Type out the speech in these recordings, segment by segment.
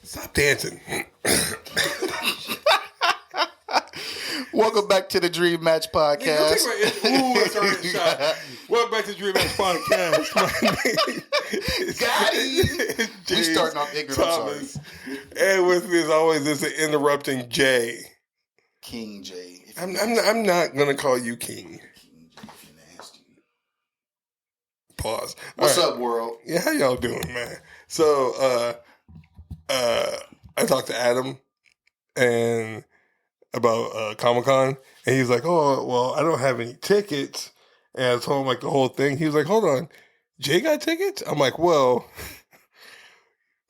Stop dancing. Welcome back to the Dream Match Podcast. I started a shot. Welcome back to the Dream Match Podcast. My name Got it. We starting off ignorant. Thomas. I'm sorry. And with me, as always, is the interrupting Jay. King Jay. I'm not gonna call you King. King Jay, if you're nasty. Pause. What's up, world? Yeah, how y'all doing, man? So, I talked to Adam and about Comic-Con, and he's like, "Oh, well, I don't have any tickets." And I told him like the whole thing. He was like, "Hold on, Jay got tickets?" I'm like, "Well,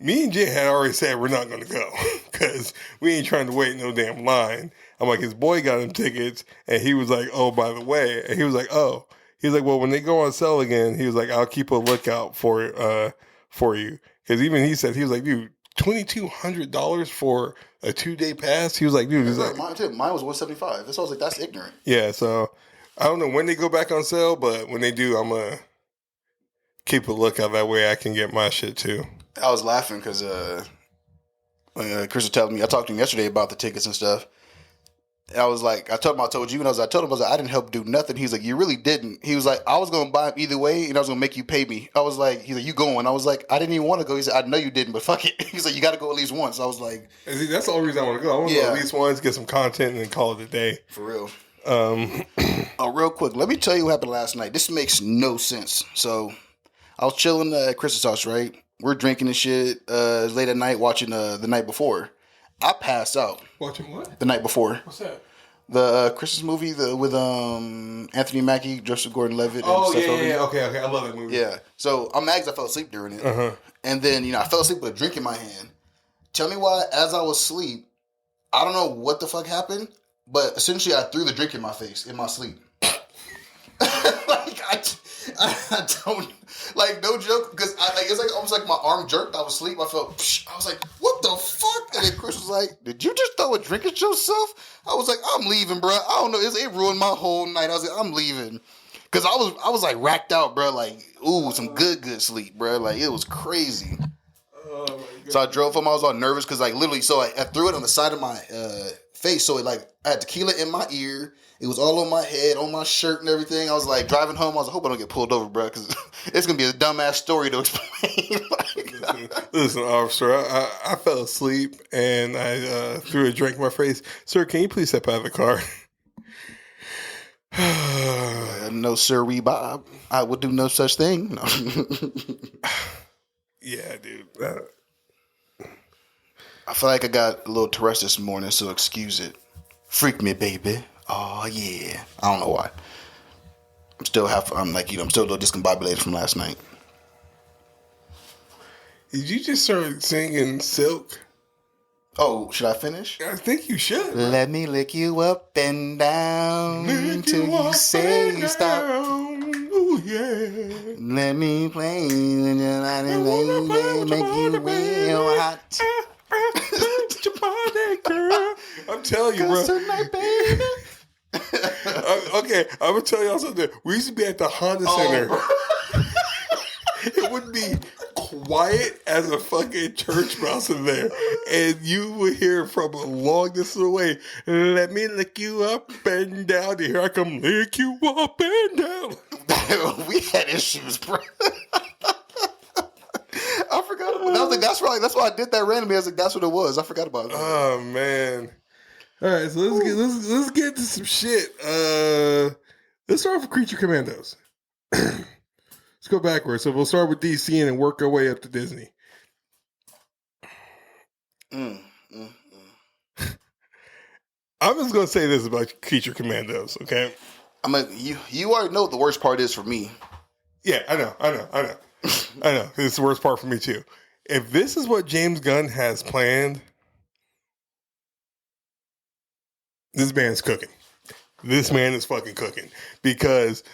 me and Jay had already said we're not going to go because we ain't trying to wait in no damn line." I'm like, his boy got him tickets, and he was like, "Oh, by the way," and he was like, "Oh." He's like, "Well, when they go on sale again," he was like, "I'll keep a lookout for you." Because even he said, he was like, "Dude, $2,200 for a 2-day pass?" He was like, "Dude," he's like, mine too. Mine was $175. That's why I was like, that's ignorant. Yeah, so I don't know when they go back on sale, but when they do, I'm gonna keep a lookout. That way I can get my shit too. I was laughing because Chris was telling me, I talked to him yesterday about the tickets and stuff. I was like, I told him, I didn't help do nothing. He's like, you really didn't. He was like, I was going to buy them either way, and I was going to make you pay me. I was like, he's like, you going? I was like, I didn't even want to go. He said, I know you didn't, but fuck it. He's like, you got to go at least once. I was like, see, that's the only reason I want to go. I want to go at least once, get some content, and then call it a day. For real. Real quick, let me tell you what happened last night. This makes no sense. So, I was chilling at Chris's house, right? We're drinking and shit. It was late at night watching The Night Before. I passed out. Watching what? The Night Before. What's that? The Christmas movie with Anthony Mackie, Joseph Gordon-Levitt. Oh, yeah. Okay. I love that movie. Yeah. So I'm mad because I fell asleep during it. Uh-huh. And then, I fell asleep with a drink in my hand. Tell me why, as I was asleep, I don't know what the fuck happened, but essentially I threw the drink in my face in my sleep. I don't, like, no joke, because it's like almost like my arm jerked. I was asleep. I was like, what the fuck? And then Chris was like, did you just throw a drink at yourself? I was like, I'm leaving, bro. I don't know. It ruined my whole night. I was like, I'm leaving. Because I was like racked out, bro. Like, ooh, some good sleep, bro. Like, it was crazy. Oh, my God. So I drove home. I was all nervous because, like, literally, so I threw it on the side of my face. So, I had tequila in my ear. It was all on my head, on my shirt and everything. I was like, driving home, I was like, I hope I don't get pulled over, bro, because it's going to be a dumbass story to explain. Listen, officer, I fell asleep and I threw a drink in my face. Sir, can you please step out of the car? No, sir, Bob. I would do no such thing. No. Yeah, dude. I feel like I got a little Tourette's this morning, so excuse it. Freak me, baby. Oh, yeah. I don't know why. I'm still a little discombobulated from last night. Did you just start singing Silk? Oh, should I finish? I think you should. Let me lick you up and down till you say stop. Oh, yeah. Let me play in your light and make you real hot. Girl. I'm telling you, bro. Tonight, baby. Okay, I'm gonna tell y'all something. We used to be at the Honda Center. It would be quiet as a fucking church mouse in there, and you would hear from a long distance away, "Let me lick you up and down." And here I come, lick you up and down. We had issues, bro. I forgot about that. I was like, that's right. That's why I did that randomly. I was like, that's what it was. I forgot about that. Oh man. All right, so let's get into some shit. Let's start off with Creature Commandos. Let's go backwards. So we'll start with DC and then work our way up to Disney. I'm just gonna say this about Creature Commandos, okay? You already know what the worst part is for me. Yeah, I know. I know. It's the worst part for me too. If this is what James Gunn has planned, this man's cooking. This man is fucking cooking. Because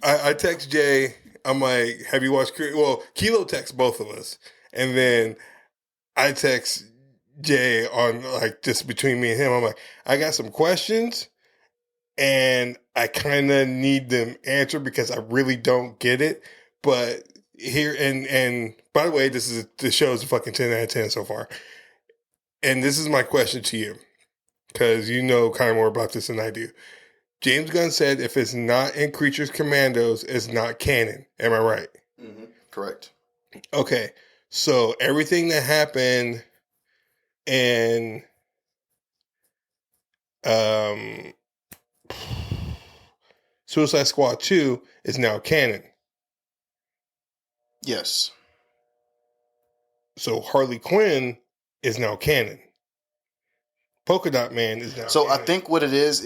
I text Jay, I'm like, have you watched Well, Kilo texts both of us. And then I text Jay on, like, just between me and him. I'm like, I got some questions and I kind of need them answered because I really don't get it. But here and by the way, the show is a fucking 10 out of 10 so far. And this is my question to you, because you know kind of more about this than I do. James Gunn said if it's not in Creatures Commandos, it's not canon. Am I right? Mm-hmm. Correct. Okay, so everything that happened in Suicide Squad 2 is now canon. Yes. So Harley Quinn is now canon. Polka Dot Man is now So canon. I think what it is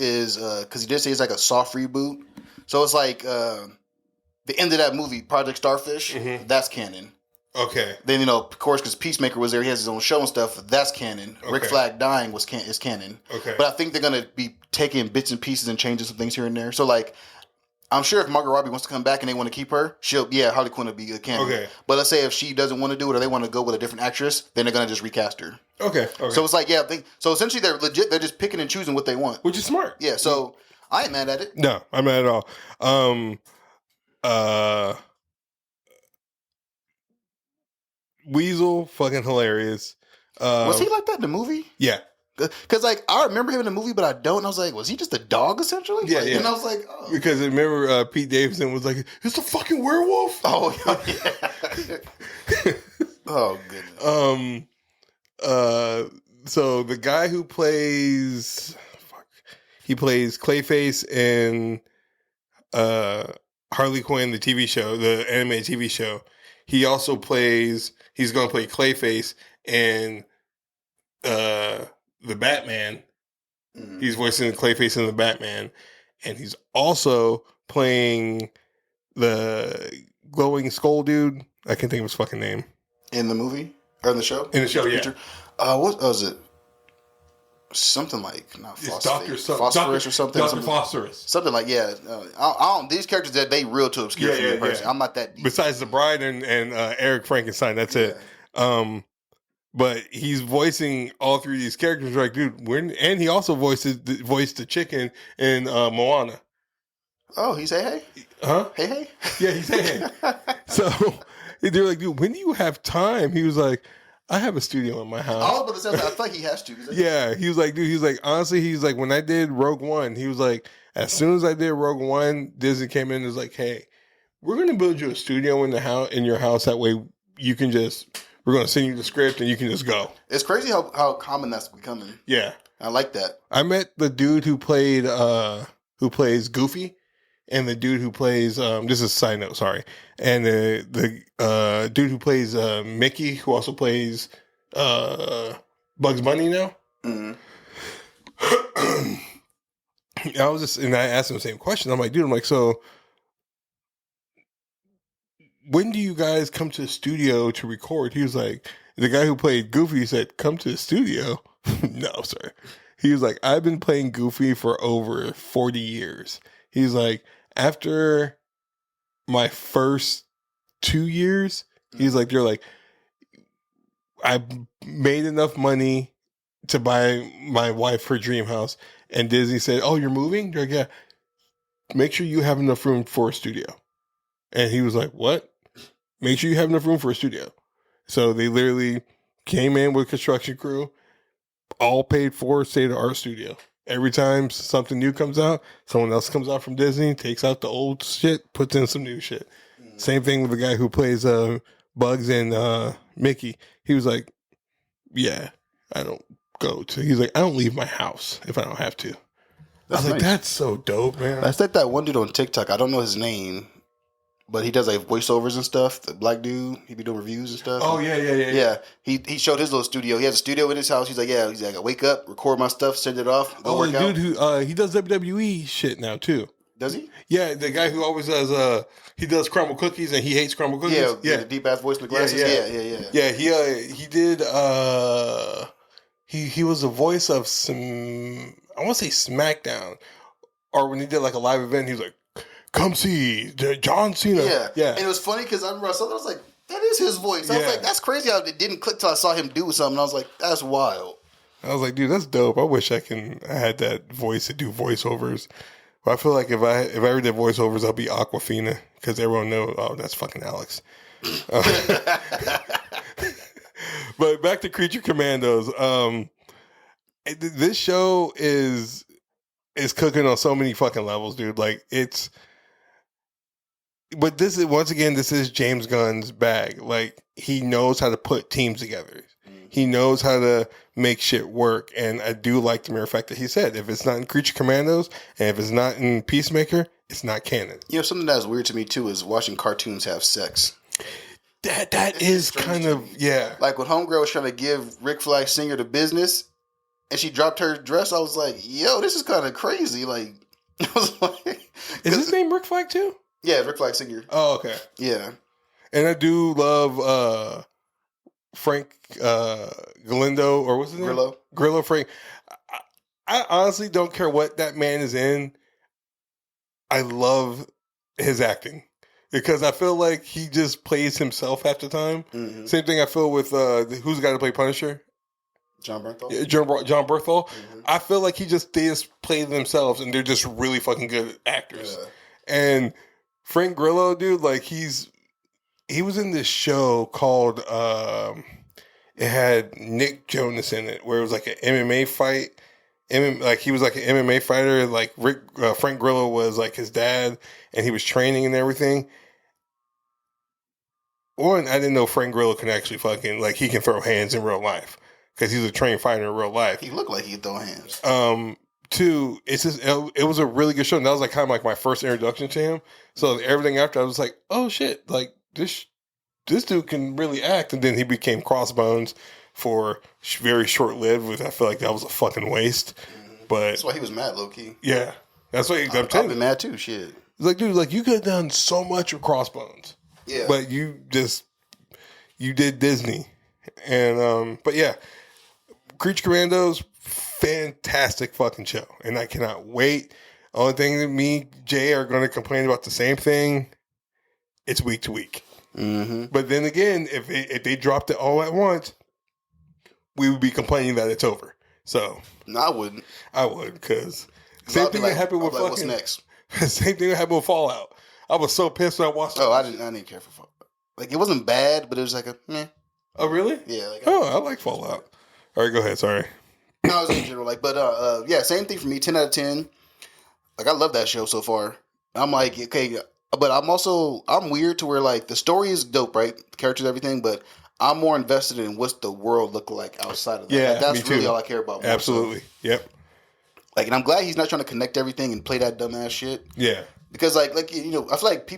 because he did say it's like a soft reboot. So it's like the end of that movie, Project Starfish, that's canon. Okay. Then, of course, because Peacemaker was there, he has his own show and stuff, that's canon. Okay. Rick Flag dying is canon. Okay. But I think they're going to be taking bits and pieces and changing some things here and there. So, like, I'm sure if Margot Robbie wants to come back and they want to keep her, Harley Quinn will be a canon. Okay. But let's say if she doesn't want to do it or they want to go with a different actress, then they're going to just recast her. Okay. So it's like, so essentially they're legit, they're just picking and choosing what they want. Which is smart. Yeah, so I ain't mad at it. No, I'm not at all. Weasel, fucking hilarious. Was he like that in the movie? Yeah. Because, like, I remember him in the movie, but I don't. And I was like, was he just a dog, essentially? Yeah, yeah. And I was like, oh. Because I remember Pete Davidson was like, it's a fucking werewolf. Oh, yeah. Oh, goodness. So the guy who plays... He plays Clayface in Harley Quinn, the TV show, the animated TV show. He also plays... He's going to play Clayface in... the Batman. Mm-hmm. He's voicing Clayface in the Batman, and he's also playing the glowing skull dude. I can't think of his fucking name. In the movie or in the show? In the show, yeah. What was it? Something like phosphorus or something. Dr. Phosphorus. Something like I don't. These characters that they real too obscure for me personally. I'm not that deep. Besides the Bride and Eric Frankenstein, that's it. But he's voicing all three of these characters. Like, dude, and he also voiced the chicken in Moana. Oh, he's hey. Huh? Hey. Yeah, he's hey. So they're like, dude, when do you have time? He was like, I have a studio in my house. I was about to say, I feel like he has to. Yeah, he was like, dude, he's like, honestly, he's like, when I did Rogue One, he was like, as soon as I did Rogue One, Disney came in and was like, hey, we're going to build you a studio in your house. That way you can we're going to send you the script and you can just go. It's crazy how common that's becoming. Yeah. I like that. I met the dude who plays Goofy, and the dude who plays this is a side note, sorry. And the dude who plays Mickey, who also plays Bugs Bunny now. Mm-hmm. I asked him the same question. I'm like, so when do you guys come to the studio to record? He was like, the guy who played Goofy said, come to the studio. No, sir. He was like, I've been playing Goofy for over 40 years. He's like, after my first 2 years, he's like, they're like, I made enough money to buy my wife her dream house. And Disney said, oh, you're moving? They're like, yeah. Make sure you have enough room for a studio. And he was like, what? Make sure you have enough room for a studio. So they literally came in with a construction crew, all paid for, state-of-the-art studio. Every time something new comes out, someone else comes out from Disney, takes out the old shit, puts in some new shit. Same thing with the guy who plays Bugs and Mickey. He was like, yeah, I don't go to. He's like, I don't leave my house if I don't have to. I was like, that's so dope, man. That's like that one dude on TikTok. I don't know his name, but he does like voiceovers and stuff. The black dude, he be doing reviews and stuff. Oh yeah. He showed his little studio. He has a studio in his house. He's like, I wake up, record my stuff, send it off. Go work the dude who he does WWE shit now too. Does he? Yeah, the guy who always does he does crumble cookies and he hates crumble cookies. Yeah. The deep ass voice in the glasses. Yeah. He did. He was the voice of some. I want to say SmackDown, or when he did like a live event, he was like, come see John Cena. Yeah. And it was funny because I remember I saw that, I was like, that is his voice. I was like, that's crazy how it didn't click till I saw him do something. I was like, that's wild. I was like, dude, that's dope. I wish I had that voice to do voiceovers. But I feel like if I ever did voiceovers, I'll be Aquafina because everyone knows, oh, that's fucking Alex. But back to Creature Commandos. This show is cooking on so many fucking levels, dude. Like it's. But this is once again, this is James Gunn's bag. Like he knows how to put teams together. He knows how to make shit work, and I do like the mere fact that he said, if it's not in Creature Commandos and if it's not in Peacemaker, it's not canon. You know, something that's weird to me too is watching cartoons have sex. That is kind of yeah. Like when Homegirl was trying to give Rick Flag Singer the business, and she dropped her dress, I was like, "Yo, this is kind of crazy." Like, I was like, "Is his name Rick Flag too?" Yeah, Rick Flag Singer. Oh, okay. Yeah, and I do love Frank Galindo, or what's his name? Grillo Frank. I honestly don't care what that man is in. I love his acting because I feel like he just plays himself half the time. Mm-hmm. Same thing I feel with who's the guy to play Punisher? John Bernthal. Yeah, John Bernthal. Mm-hmm. I feel like they just play themselves, and they're just really fucking good actors. Yeah. And Frank Grillo, dude, like he was in this show called it had Nick Jonas in it, where it was like an MMA fight. Like he was like an MMA fighter. Like Frank Grillo was like his dad, and he was training and everything. One, I didn't know Frank Grillo can actually fucking like he can throw hands in real life because he's a trained fighter in real life. He looked like he could throw hands. Two, it's just it was a really good show, and that was like kind of like my first introduction to him. So everything after, I was like, oh shit, like this dude can really act. And then he became Crossbones for very short lived. With I feel like that was a fucking waste. Mm-hmm. But that's why he was mad, low key. Yeah, that's why I'm telling you. I've been mad too. Shit. It's like, dude, like you could have done so much with Crossbones. Yeah, but you did Disney, and but yeah, Creature Commandos. Fantastic fucking show, and I cannot wait. Only thing that me, Jay, are going to complain about the same thing. It's week to week. Mm-hmm. But then again, if they dropped it all at once, we would be complaining that it's over. So no, I wouldn't. I would, because same thing that happened with fucking. What's next? Same thing that happened with Fallout. I was so pissed when I watched it. Oh, I didn't care for Fallout. Like it wasn't bad, but it was like a meh. Oh really? Yeah. Like, I like Fallout. All right, go ahead. Sorry. No, I was in general, like, but yeah, same thing for me. 10 out of 10. Like, I love that show so far. I'm like, okay, but I'm weird to where like the story is dope, right? The characters, everything, but I'm more invested in what's the world look like outside of that. Yeah, like, that's really all I care about. Absolutely, so. Yep. Like, and I'm glad he's not trying to connect everything and play that dumbass shit. Yeah, because like you know, I feel like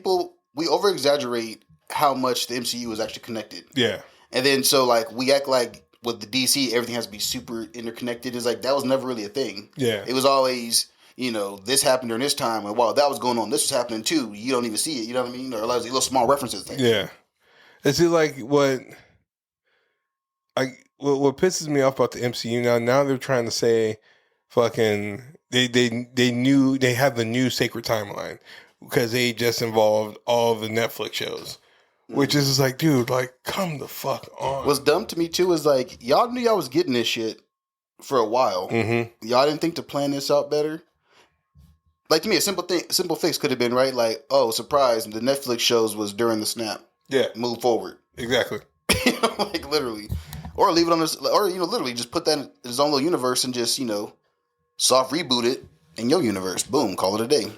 we over exaggerate how much the MCU is actually connected. Yeah, and then so like we act like. With the DC, everything has to be super interconnected. It's like that was never really a thing. Yeah, it was always this happened during this time, and while that was going on, this was happening too. You don't even see it. You know what I mean? Or a lot of little small references. Yeah, it's like what pisses me off about the MCU now. Now they're trying to say, fucking they have the new sacred timeline because they just involved all the Netflix shows. Which is just like, dude, like, come the fuck on. What's dumb to me, too, is like, y'all knew y'all was getting this shit for a while. Mm-hmm. Y'all didn't think to plan this out better? Like, to me, a simple fix could have been, right? Like, oh, surprise, the Netflix shows was during the snap. Yeah. Move forward. Exactly. Like, literally. Or leave it on this, or, literally just put that in his own little universe and just, soft reboot it in your universe. Boom, call it a day.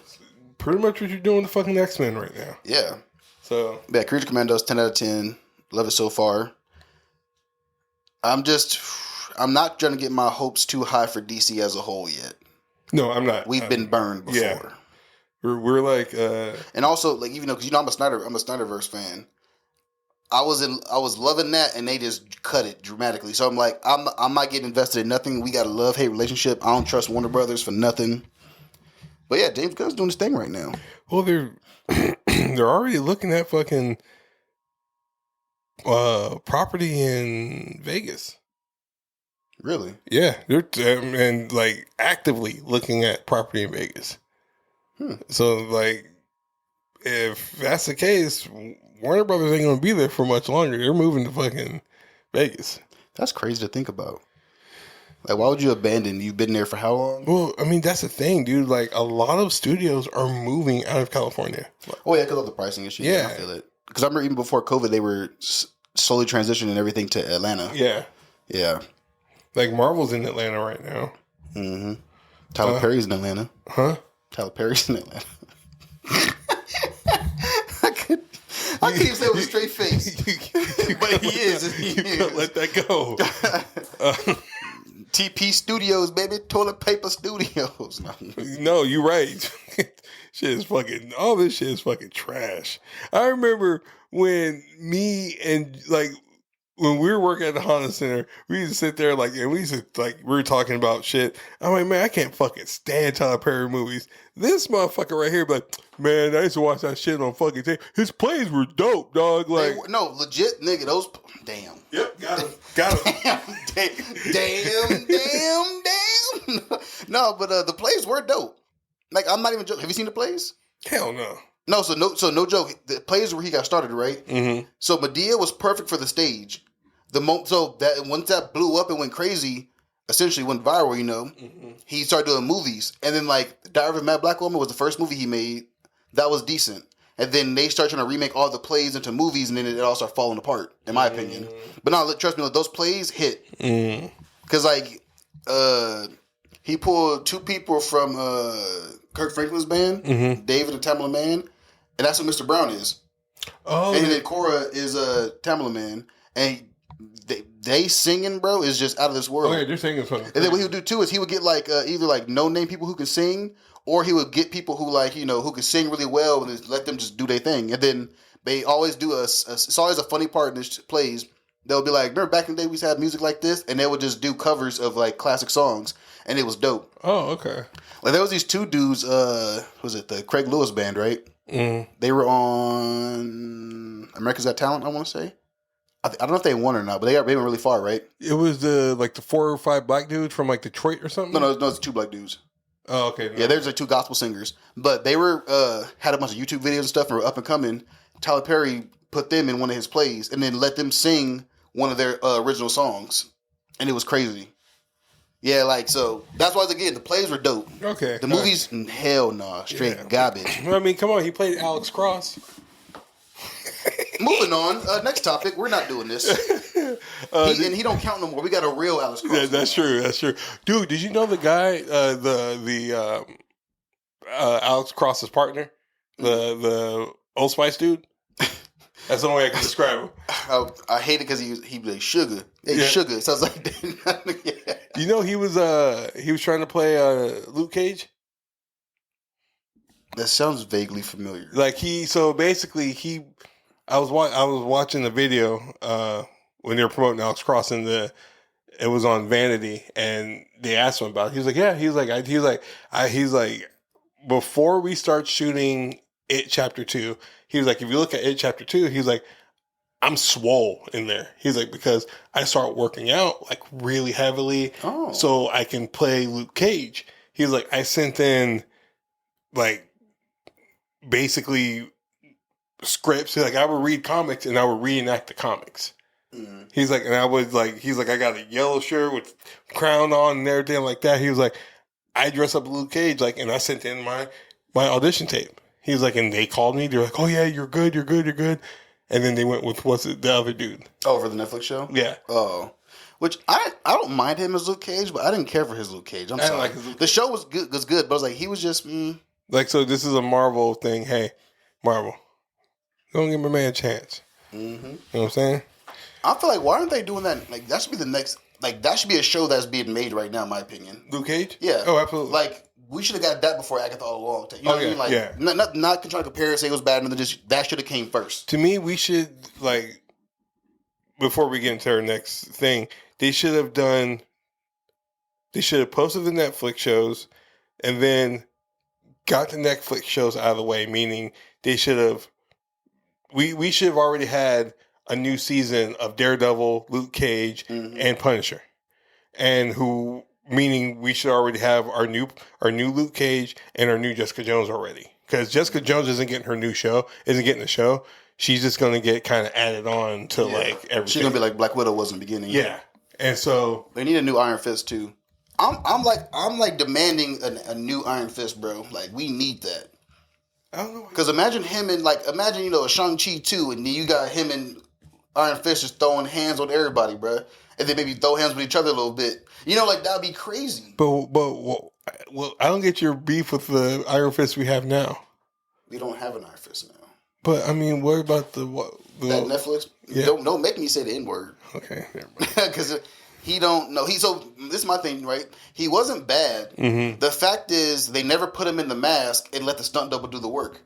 Pretty much what you're doing with the fucking X-Men right now. Yeah. So yeah, Creature Commandos, 10 out of 10. Love it so far. I'm not trying to get my hopes too high for DC as a whole yet. No, I'm not. We've been burned before. Yeah. We're like, and also like even though because I'm a Snyderverse fan. I was loving that, and they just cut it dramatically. So I'm like, I'm not getting invested in nothing. We got a love-hate relationship. I don't trust Warner Brothers for nothing. But yeah, James Gunn's doing his thing right now. Well, they're already looking at fucking property in Vegas. Really? Yeah, they're and like actively looking at property in Vegas. So like, if that's the case, Warner Brothers ain't gonna be there for much longer. They're moving to fucking Vegas. That's crazy to think about. Like, why would you abandon? You've been there for how long? Well, I mean, that's the thing, dude. Like, a lot of studios are moving out of California. Oh, yeah, because of the pricing issue. Yeah. I feel it. because I remember even before COVID, they were slowly transitioning everything to Atlanta. Yeah. Yeah. Like Marvel's in Atlanta right now. Mm-hmm. Tyler Perry's in Atlanta. Huh? Tyler Perry's in Atlanta. I couldn't even say it with a straight face. But he is. You can't let that go. TP Studios, baby. Toilet Paper Studios. No, you're right. Shit is fucking, all this shit is fucking trash. I remember when me and like, when we were working at the Honda Center, we used to sit there like, and we used to like, we were talking about shit. I'm like, man, I can't fucking stand Tyler Perry movies. This motherfucker right here, be like, man, I used to watch that shit on fucking tape. His plays were dope, dog. Like, no, legit, nigga. Those, damn. Yep, got him. Got him. damn. No, but the plays were dope. Like, I'm not even joking. Have you seen the plays? Hell no. No, so no joke. The plays where he got started, right? Mm-hmm. So Medea was perfect for the stage. So that once that blew up and went crazy, essentially went viral. You know, he started doing movies, and then like Diary of a Mad Black Woman was the first movie he made that was decent, and then they started trying to remake all the plays into movies, and then it all started falling apart, in my opinion. But no, trust me, those plays hit because like he pulled two people from Kirk Franklin's band, David and Tamala Man, and that's what Mr. Brown is. Oh, and then Cora is Tamala Man, and they singing, bro, is just out of this world. Oh yeah, they're singing something. And then what he would do too is he would get like either like no name people who can sing, or he would get people who like who can sing really well and just let them just do their thing. And then they always do it's always a funny part in this plays. They'll be like, remember back in the day we used to have music like this, and they would just do covers of like classic songs, and it was dope. Oh, okay. Like there was these two dudes. Was it the Craig Lewis band, right? They were on America's Got Talent, I want to say. I don't know if they won or not, but they went really far, right? It was the 4 or 5 black dudes from like Detroit or something. No, it's 2 black dudes. Oh, okay. No. Yeah, there's like 2 gospel singers, but they were had a bunch of YouTube videos and stuff, and were up and coming. Tyler Perry put them in one of his plays, and then let them sing one of their original songs, and it was crazy. Yeah, like so. That's why again the plays were dope. Okay. The movies, hell no, straight garbage. I mean, come on, he played Alex Cross. Moving on. Next topic. We're not doing this. And he don't count no more. We got a real Alex Cross. Yeah, that's true. That's true. Dude, did you know the guy, Alex Cross's partner, the Old Spice dude? That's the only way I can describe him. I hate it because he be like sugar. Hey, sugar. Sounds like that. Yeah. You know he was trying to play Luke Cage. That sounds vaguely familiar. Like I was watching the video when they were promoting Alex Cross, and it was on Vanity, and they asked him about it. He was like, yeah. He's like, before we start shooting It Chapter 2, he was like, if you look at It Chapter 2, he's like, I'm swole in there. He's like, because I start working out like really heavily, so I can play Luke Cage. He's like, I sent in like basically scripts. Like I would read comics and I would reenact the comics. He's like, and I was like, he's like, I got a yellow shirt with crown on and everything like that. He was like, I dress up Luke Cage, like, and I sent in my audition tape. He was like, and they called me. They're like, oh yeah, you're good. And then they went with the other dude. Oh, for the Netflix show? Yeah. Oh. Which I don't mind him as Luke Cage, but I didn't care for his Luke Cage. I'm sorry. The show was good, but I was like, he was just like, so this is a Marvel thing. Hey, Marvel, don't give my man a chance. You know what I'm saying? I feel like, why aren't they doing that? Like, that should be the next. Like, that should be a show that's being made right now, in my opinion. Luke Cage? Yeah. Oh, absolutely. Like, we should have got that before Agatha all along. You know what I mean? Like, yeah. Not trying to compare and say it was bad, and then just that should have came first. To me, we should, like, before we get into our next thing, they should have posted the Netflix shows and then got the Netflix shows out of the way, meaning we should have already had a new season of Daredevil, Luke Cage, and Punisher. Meaning we should already have our new Luke Cage and our new Jessica Jones already. Because Jessica Jones isn't getting the show. She's just going to get kind of added on to like everything. She's going to be like Black Widow was in the beginning. Yeah. And so they need a new Iron Fist too. I'm like demanding a new Iron Fist, bro. Like, we need that. I don't know. Because imagine him and imagine a Shang-Chi 2, and then you got him and Iron Fist just throwing hands on everybody, bruh. And then maybe throw hands with each other a little bit. That'd be crazy. But I don't get your beef with the Iron Fist we have now. We don't have an Iron Fist now. But I mean, what about the that Netflix? Yeah. Don't make me say the N word. Okay, because he don't know. So this is my thing, right? He wasn't bad. Mm-hmm. The fact is, they never put him in the mask and let the stunt double do the work.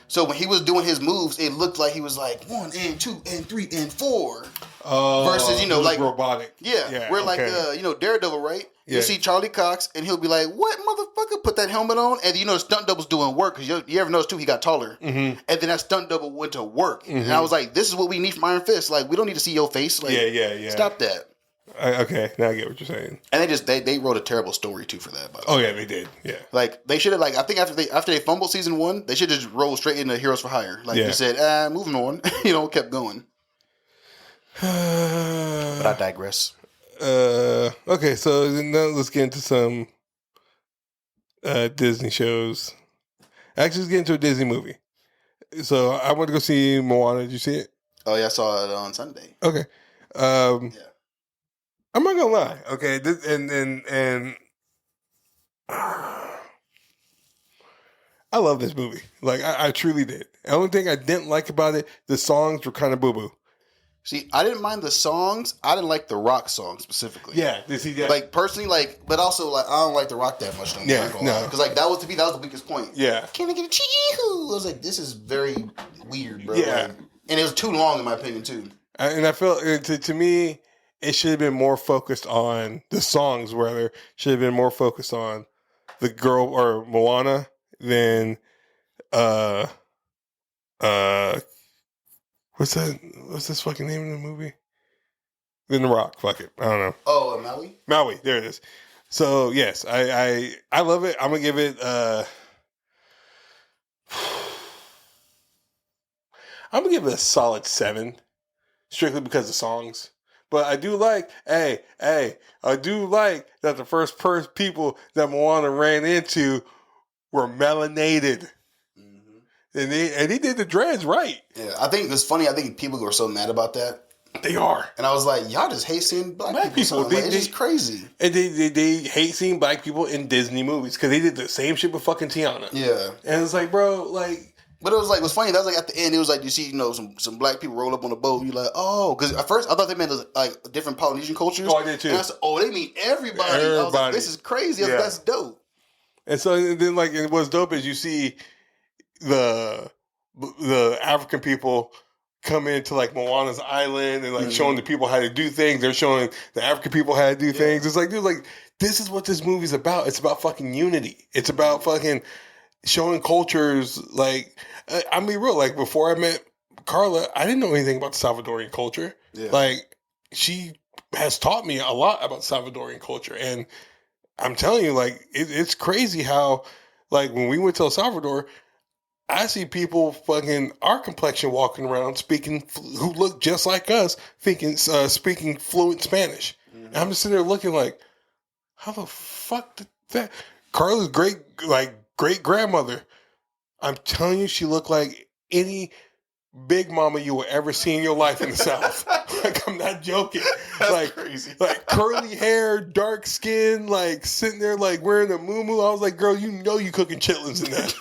So when he was doing his moves, it looked like he was like 1 and 2 and 3 and 4. Versus like robotic. Yeah, we're okay. like Daredevil, right? Yeah. You see Charlie Cox, and he'll be like, "What motherfucker put that helmet on?" And the stunt double's doing work because you ever notice too, he got taller, mm-hmm. and then that stunt double went to work. Mm-hmm. And I was like, "This is what we need from Iron Fist. Like, we don't need to see your face. Like, yeah. Stop that." Okay, now I get what you're saying. And they wrote a terrible story too for that. By the way. way. Yeah, they did. Yeah, like they should have I think after they fumbled season 1, they should have just rolled straight into Heroes for Hire. Like they said, moving on, kept going. But I digress. Okay, so now let's get into some Disney shows. Actually, let's get into a Disney movie. So I went to go see Moana. Did you see it? Oh yeah, I saw it on Sunday. Okay. Yeah. I'm not gonna lie. Okay, and I love this movie. Like I truly did. The only thing I didn't like about it, the songs were kind of boo boo. See, I didn't mind the songs. I didn't like the Rock song specifically. Yeah, like personally, but also I don't like the Rock that much. Yeah, no, because that was the weakest point. Yeah, can I get a chee-hoo? I was like, this is very weird, bro. Yeah, and it was too long in my opinion too. And I felt to me, it should have been more focused on the songs. Rather, should have been more focused on the girl or Moana than what's that? What's this fucking name of the movie? Then The Rock. Fuck it. I don't know. Oh, Maui? Maui. There it is. So, yes, I love it. I'm going to give it... I'm going to give it a solid 7. Strictly because of songs. But I do like... I do like that the first people that Moana ran into were melanated. And he did the dreads right. Yeah, I think it's funny. I think people are so mad about that. They are. And I was like, y'all just hate seeing black people. It's just crazy. And they hate seeing black people in Disney movies because they did the same shit with fucking Tiana. Yeah. And it's like, bro, like... But it was like, what's funny, that was like at the end, it was like, you see, some black people roll up on a boat. You're like, oh, because at first I thought they meant like different Polynesian cultures. Oh, I did too. And I said, oh, they mean everybody. I was like, this is crazy. Yeah. That's dope. And so then, like, what's dope is you see the African people come into like Moana's island and like showing the people how to do things. They're showing the African people how to do things. It's like, dude, like this is what this movie's about. It's about fucking unity. It's about fucking showing cultures. Like, I mean, real, like before I met Carla, I didn't know anything about the Salvadorian culture. Yeah. Like, she has taught me a lot about Salvadorian culture. And I'm telling you, like, it's crazy how, like, when we went to El Salvador, I see people fucking our complexion walking around speaking, who look just like us, speaking fluent Spanish. And I'm just sitting there looking like, how the fuck did that? Carla's great grandmother, I'm telling you, she looked like any big mama you will ever see in your life in the South. Like, I'm not joking. That's like crazy. Like you dark skin, like sitting there like wearing a muumuu. I was like, girl, you know you cooking chitlins in that.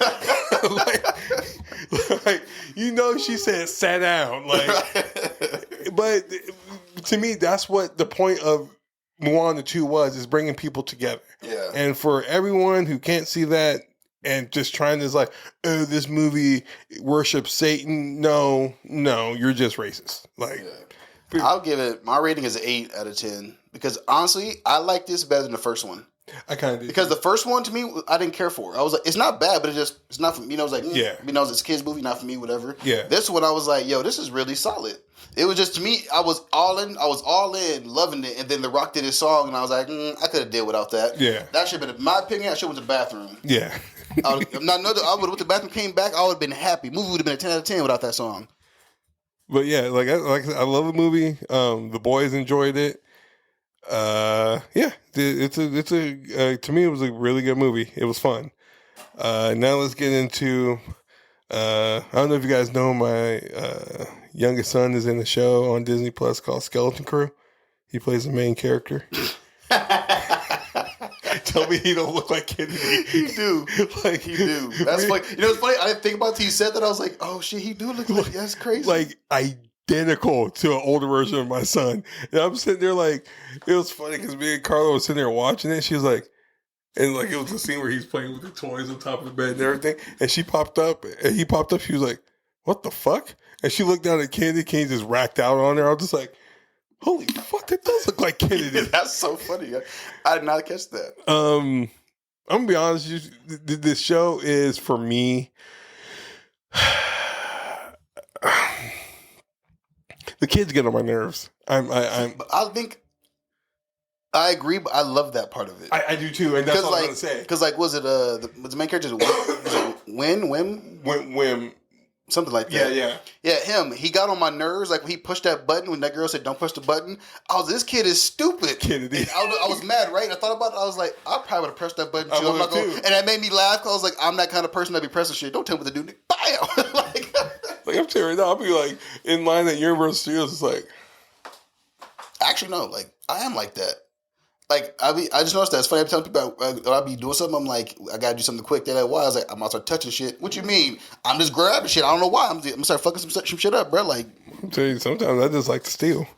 like you know she said sat down. Like, but to me, that's what the point of Moana 2 was, is bringing people together. Yeah. And for everyone who can't see that and just trying to like, oh, this movie worships Satan. No, you're just racist. Like, I'll give it, my rating is an 8 out of 10 because honestly, I like this better than the first one. I kind of did. Because the first one, to me, I didn't care for. I was like, it's not bad, but it's not for me. I was like, it's a kid's movie, not for me, whatever. Yeah. This one, I was like, yo, this is really solid. It was just, to me, I was all in, loving it. And then The Rock did his song, and I was like, I could have did without that. Yeah. That should have been, in my opinion, I should have went to the bathroom. Yeah. I would have went to the bathroom, came back, I would have been happy. Movie would have been a 10 out of 10 without that song. But yeah, like I love the movie. The boys enjoyed it. It's a to me it was a really good movie. It was fun. Now let's get into I don't know if you guys know my youngest son is in a show on Disney Plus called Skeleton Crew. He plays the main character. Tell me he don't look like Kennedy. He do. Like He do. That's funny. You know, it's funny. I didn't think about it till you said that. I was like, oh shit, he do look like. That's crazy. Like identical to an older version of my son. And I'm sitting there like, it was funny because me and Carla was sitting there watching it. She was like, and like it was the scene where he's playing with the toys on top of the bed and everything. And she popped up, and he popped up. She was like, "What the fuck?" And she looked down at Kennedy. Kennedy just racked out on her. I was just like, "Holy fuck, that does look like Kennedy." That's so funny. I did not catch that. I'm gonna be honest. This show is for me. The kids get on my nerves. I think I agree, but I love that part of it. I do too, and that's what I was gonna say. Because like, was the main character? Wim, something like that. Yeah. Him. He got on my nerves. Like when he pushed that button when that girl said, "Don't push the button." This kid is stupid. Kennedy. I was mad, right? I thought about it. I was like, I probably would have pressed that button too. I would too. And that made me laugh because I was like, I'm that kind of person that be pressing shit. Don't tell me what to do. Bam. Like I'm telling you right now, I'll be like in line at Universal Studios. It's like, actually, no. Like I am like that. Like I just noticed that it's funny. I'm telling people I'll be doing something. I'm like, I gotta do something quick. They're like, why? I was like, I'm gonna start touching shit. What you mean? I'm just grabbing shit. I don't know why. I'm gonna start fucking some shit up, bro. Like, I'm telling you, sometimes I just like to steal.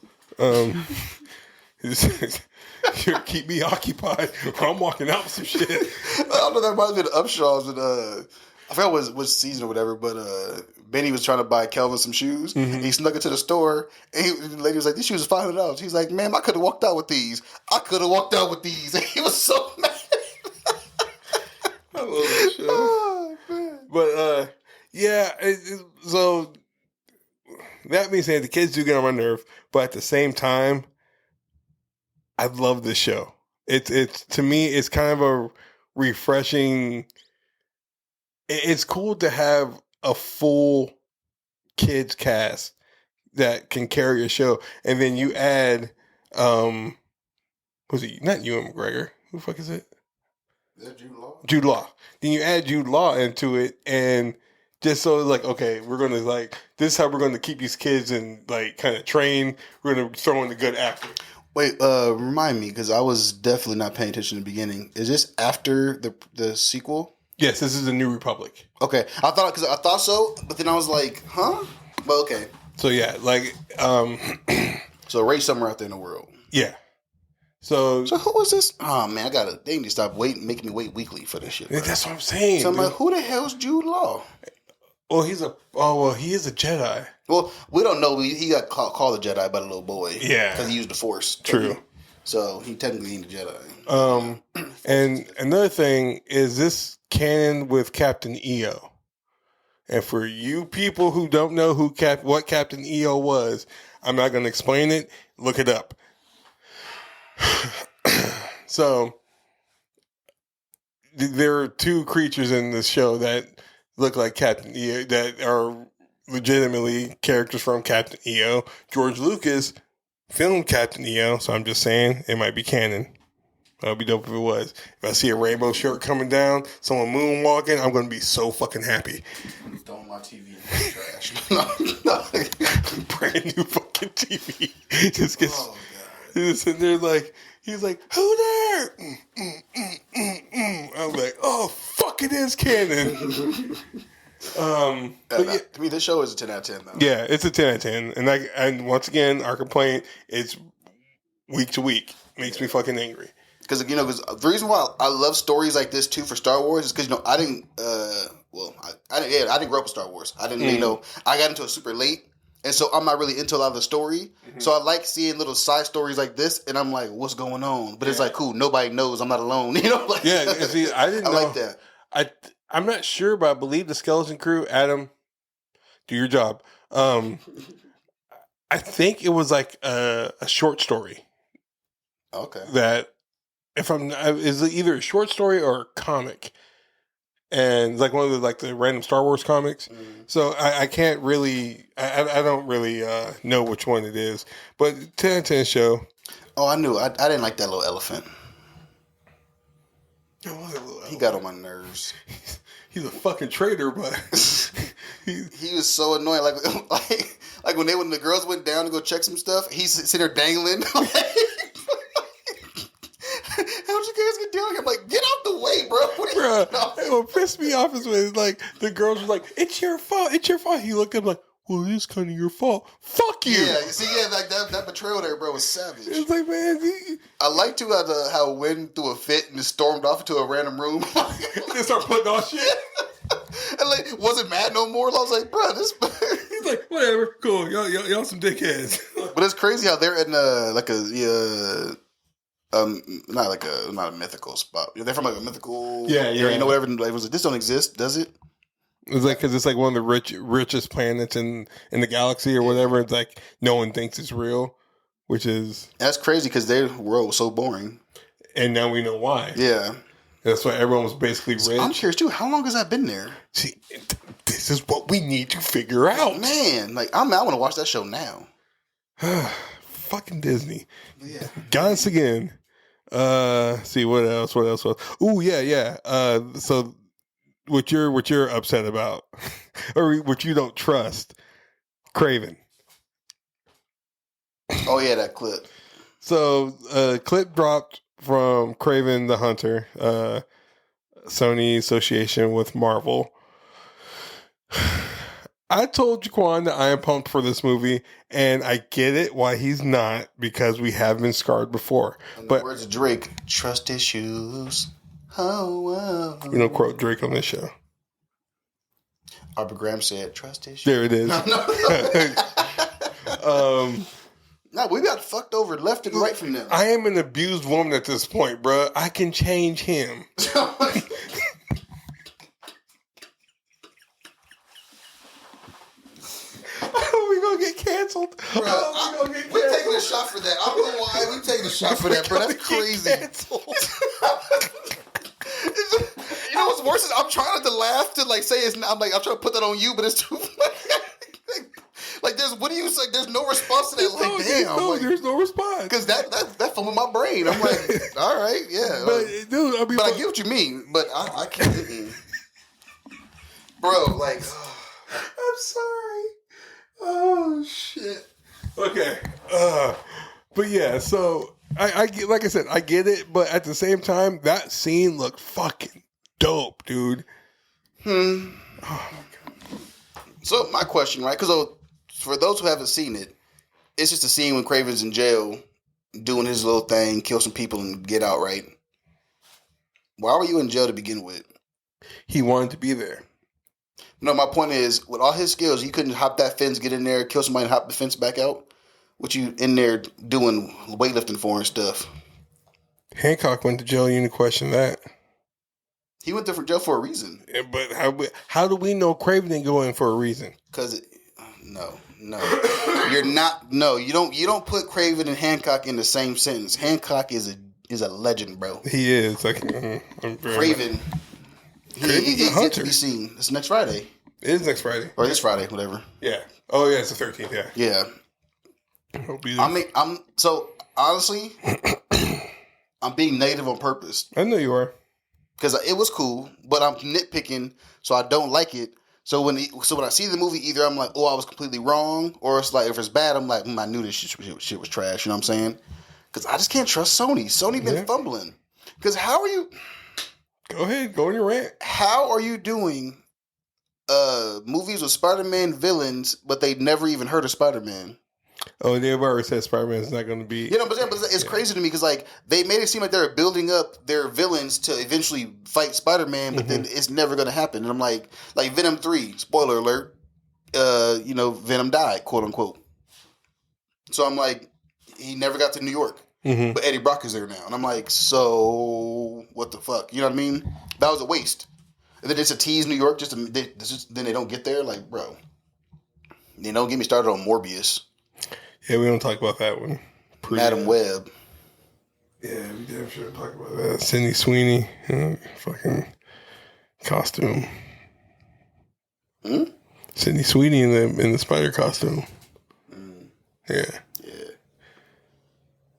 You keep me occupied, or I'm walking out with some shit. I don't know. That reminds me of the Upshaws and I forgot which season or whatever, but Benny was trying to buy Kelvin some shoes. Mm-hmm. And he snuck into the store, and the lady was like, "These shoes are $500." He's like, "Ma'am, I could have walked out with these. And he was so mad. I love that show. Oh, man. But yeah, so that being said, the kids do get on my nerve, but at the same time, I love this show. It's to me, it's kind of a refreshing. It's cool to have a full kids cast that can carry a show, and then you add, was it not Ewan McGregor? Who the fuck is it? Is that Jude Law? Jude Law. Then you add Jude Law into it, and just so like, okay, we're gonna like this is how we're gonna keep these kids and like kind of train. We're gonna throw in the good actor. Wait, remind me because I was definitely not paying attention in the beginning. Is this after the sequel? Yes, this is the New Republic. Okay, I thought so, but then I was like, huh? But okay. So yeah, like, so race somewhere out there in the world. Yeah. So who was this? Oh man, they need to stop making me wait weekly for this shit. Bro. That's what I'm saying. So I'm like, who the hell's Jude Law? Well, he is a Jedi. Well, we don't know. He got called a Jedi by the little boy. Yeah, because he used the Force. True. So he technically ain't a Jedi. And another thing is this canon with Captain EO. And for you people who don't know what Captain EO was, I'm not going to explain it. Look it up. So there are two creatures in this show that look like Captain EO that are legitimately characters from Captain EO. George Lucas filmed Captain EO, so I'm just saying it might be canon. That'd be dope if it was. If I see a rainbow shirt coming down, someone moonwalking, I'm going to be so fucking happy. Throwing my TV in the trash. Brand new fucking TV. Just gets just sitting there like, he's like, who there? I'm like, oh, fuck, it is canon. To me, this show is a 10 out of 10, though. Yeah, it's a 10 out of 10. And once again, our complaint is week to week. Makes me fucking angry. Because the reason why I love stories like this too for Star Wars is because I didn't I didn't grow up with Star Wars. I didn't I got into it super late, and so I'm not really into a lot of the story. Mm-hmm. So I like seeing little side stories like this, and I'm like, what's going on? But it's like, cool, nobody knows I'm not alone. Like, yeah. See, I didn't. I like that. I'm not sure, but I believe the Skeleton Crew. Adam, do your job. I think it was like a short story. Okay. That. Is it either a short story or a comic, and like one of the random Star Wars comics. Mm-hmm. So I can't really, I don't really know which one it is, but 10 out of 10 show. Oh, I knew. I didn't like that little elephant. He got on my nerves. He's a fucking traitor, but He was so annoying. Like when the girls went down to go check some stuff, he's sitting there dangling. How'd you guys get down here? I'm like, get out the way, bro. What pissed me off is when like the girls were like, "It's your fault. It's your fault." He looked at him like, "Well, it is kind of your fault. Fuck you." Yeah, like that betrayal there, bro, was savage. It's like, man, I liked too how it went through a fit and just stormed off into a random room. they start putting on shit. And like wasn't mad no more. I was like, bro, this. He's like, whatever, cool. Y'all some dickheads. But it's crazy how they're in not a mythical spot. They're from like a mythical area, whatever. Like, was it this don't exist? Does it? It's like because it's like one of the richest planets in the galaxy or whatever. It's like no one thinks it's real, that's crazy because their world was so boring, and now we know why. Yeah, that's why everyone was basically rich. I'm curious too. How long has that been there? See, this is what we need to figure out, man. Like I want to watch that show now. Fucking Disney. Yeah, got us again. See what else? Ooh, yeah. So what you're upset about, or what you don't trust, Craven. Oh yeah, that clip. So clip dropped from Craven the Hunter, Sony association with Marvel. I told Jaquan that I am pumped for this movie, and I get it why he's not, because we have been scarred before. But words of Drake, trust issues. Oh, you don't quote Drake on this show. Arbor Graham said, trust issues. There it is. No, we got fucked over left and right from them. I am an abused woman at this point, bro. I can change him. We gonna get canceled. Bro, we're taking a shot for that. I don't know why we taking a shot for that, bro. That's crazy. You know what's worse is I'm trying not to laugh to like say it's not. I'm trying to put that on you, but it's too funny. Like there's no response to that. Like damn, there's no response because that fumbled my brain. I'm like, all right, yeah, but dude, but I get what you mean, but I can't. Bro, like, I'm sorry. Oh shit. Okay. But yeah, so I get, like I said, I get it, but at the same time, that scene looked fucking dope, dude. Oh my god. So my question, right? Because for those who haven't seen it, it's just a scene when Craven's in jail doing his little thing, kill some people and get out, right? Why were you in jail to begin with? He wanted to be there. No, my point is, with all his skills, you couldn't hop that fence, get in there, kill somebody, and hop the fence back out. What you in there doing weightlifting for and stuff? Hancock went to jail. You need to question that. He went there for jail for a reason. Yeah, but how do we know Craven didn't go in for a reason? Because no, you're not. No, you don't put Craven and Hancock in the same sentence. Hancock is a legend, bro. He is like Craven. He's yet to be seen. It's next Friday. It is next Friday. Or this Friday, whatever. Yeah. Oh yeah, it's the 13th. Yeah. Yeah. I'm so honestly, I'm being negative on purpose. I know you are. Because it was cool, but I'm nitpicking, so I don't like it. So when I see the movie, either I'm like, oh, I was completely wrong, or it's like if it's bad, I'm like, I knew this shit was trash. You know what I'm saying? Because I just can't trust Sony. Sony been fumbling. Because how are you? Go ahead, go on your rant. How are you doing movies with Spider-Man villains, but they never even heard of Spider-Man? Oh, they've already said Spider-Man's not going to be... You know, but it's crazy to me because, like, they made it seem like they were building up their villains to eventually fight Spider-Man, but then it's never going to happen. And I'm like Venom 3, spoiler alert, Venom died, quote unquote. So I'm like, he never got to New York. Mm-hmm. But Eddie Brock is there now. And I'm like, so what the fuck? You know what I mean? That was a waste. And then it's a tease New York, then they don't get there. Like, bro, don't get me started on Morbius. Yeah, we don't talk about that one. Madam Web. Yeah, we damn sure talk about that. Sydney Sweeney, fucking costume. Sydney Sweeney in the spider costume. Yeah.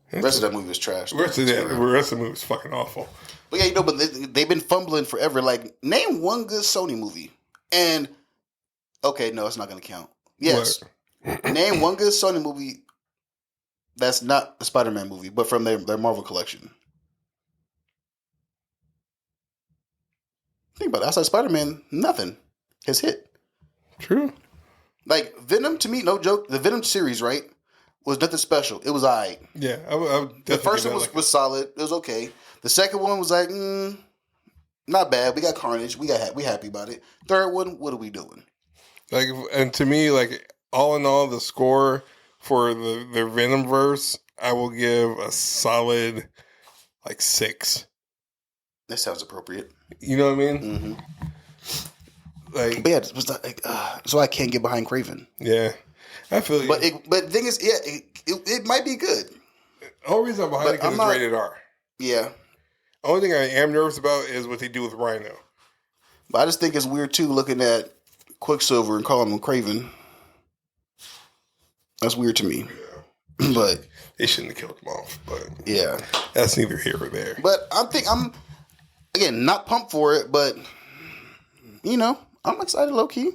The rest of that movie was trash. The rest of the movie was fucking awful. But yeah, but they've been fumbling forever. Like, name one good Sony movie. And Okay, no, it's not going to count. Yes. Name one good Sony movie that's not a Spider-Man movie, but from their Marvel collection. Think about it. Outside Spider-Man, nothing has hit. True. Like, Venom, to me, no joke, the Venom series, right, was nothing special. It was all right. Yeah. I would The first one was solid. It was okay. The second one was like, not bad. We got Carnage. We happy about it. Third one, what are we doing? Like, and to me, like, all in all, the score for the Venom verse, I will give a solid, like, 6. That sounds appropriate. You know what I mean? Mm-hmm. Like, But yeah, it was like, so I can't get behind Craven. yeah, I feel you. But the thing is, yeah, it might be good. The only reason I'm behind it because it's rated R. Yeah. Only thing I am nervous about is what they do with Rhino. But I just think it's weird, too, looking at Quicksilver and calling him Craven. That's weird to me. Yeah. But they shouldn't have killed him off. But yeah, that's neither here or there. But I'm again not pumped for it, but you know, I'm excited low key.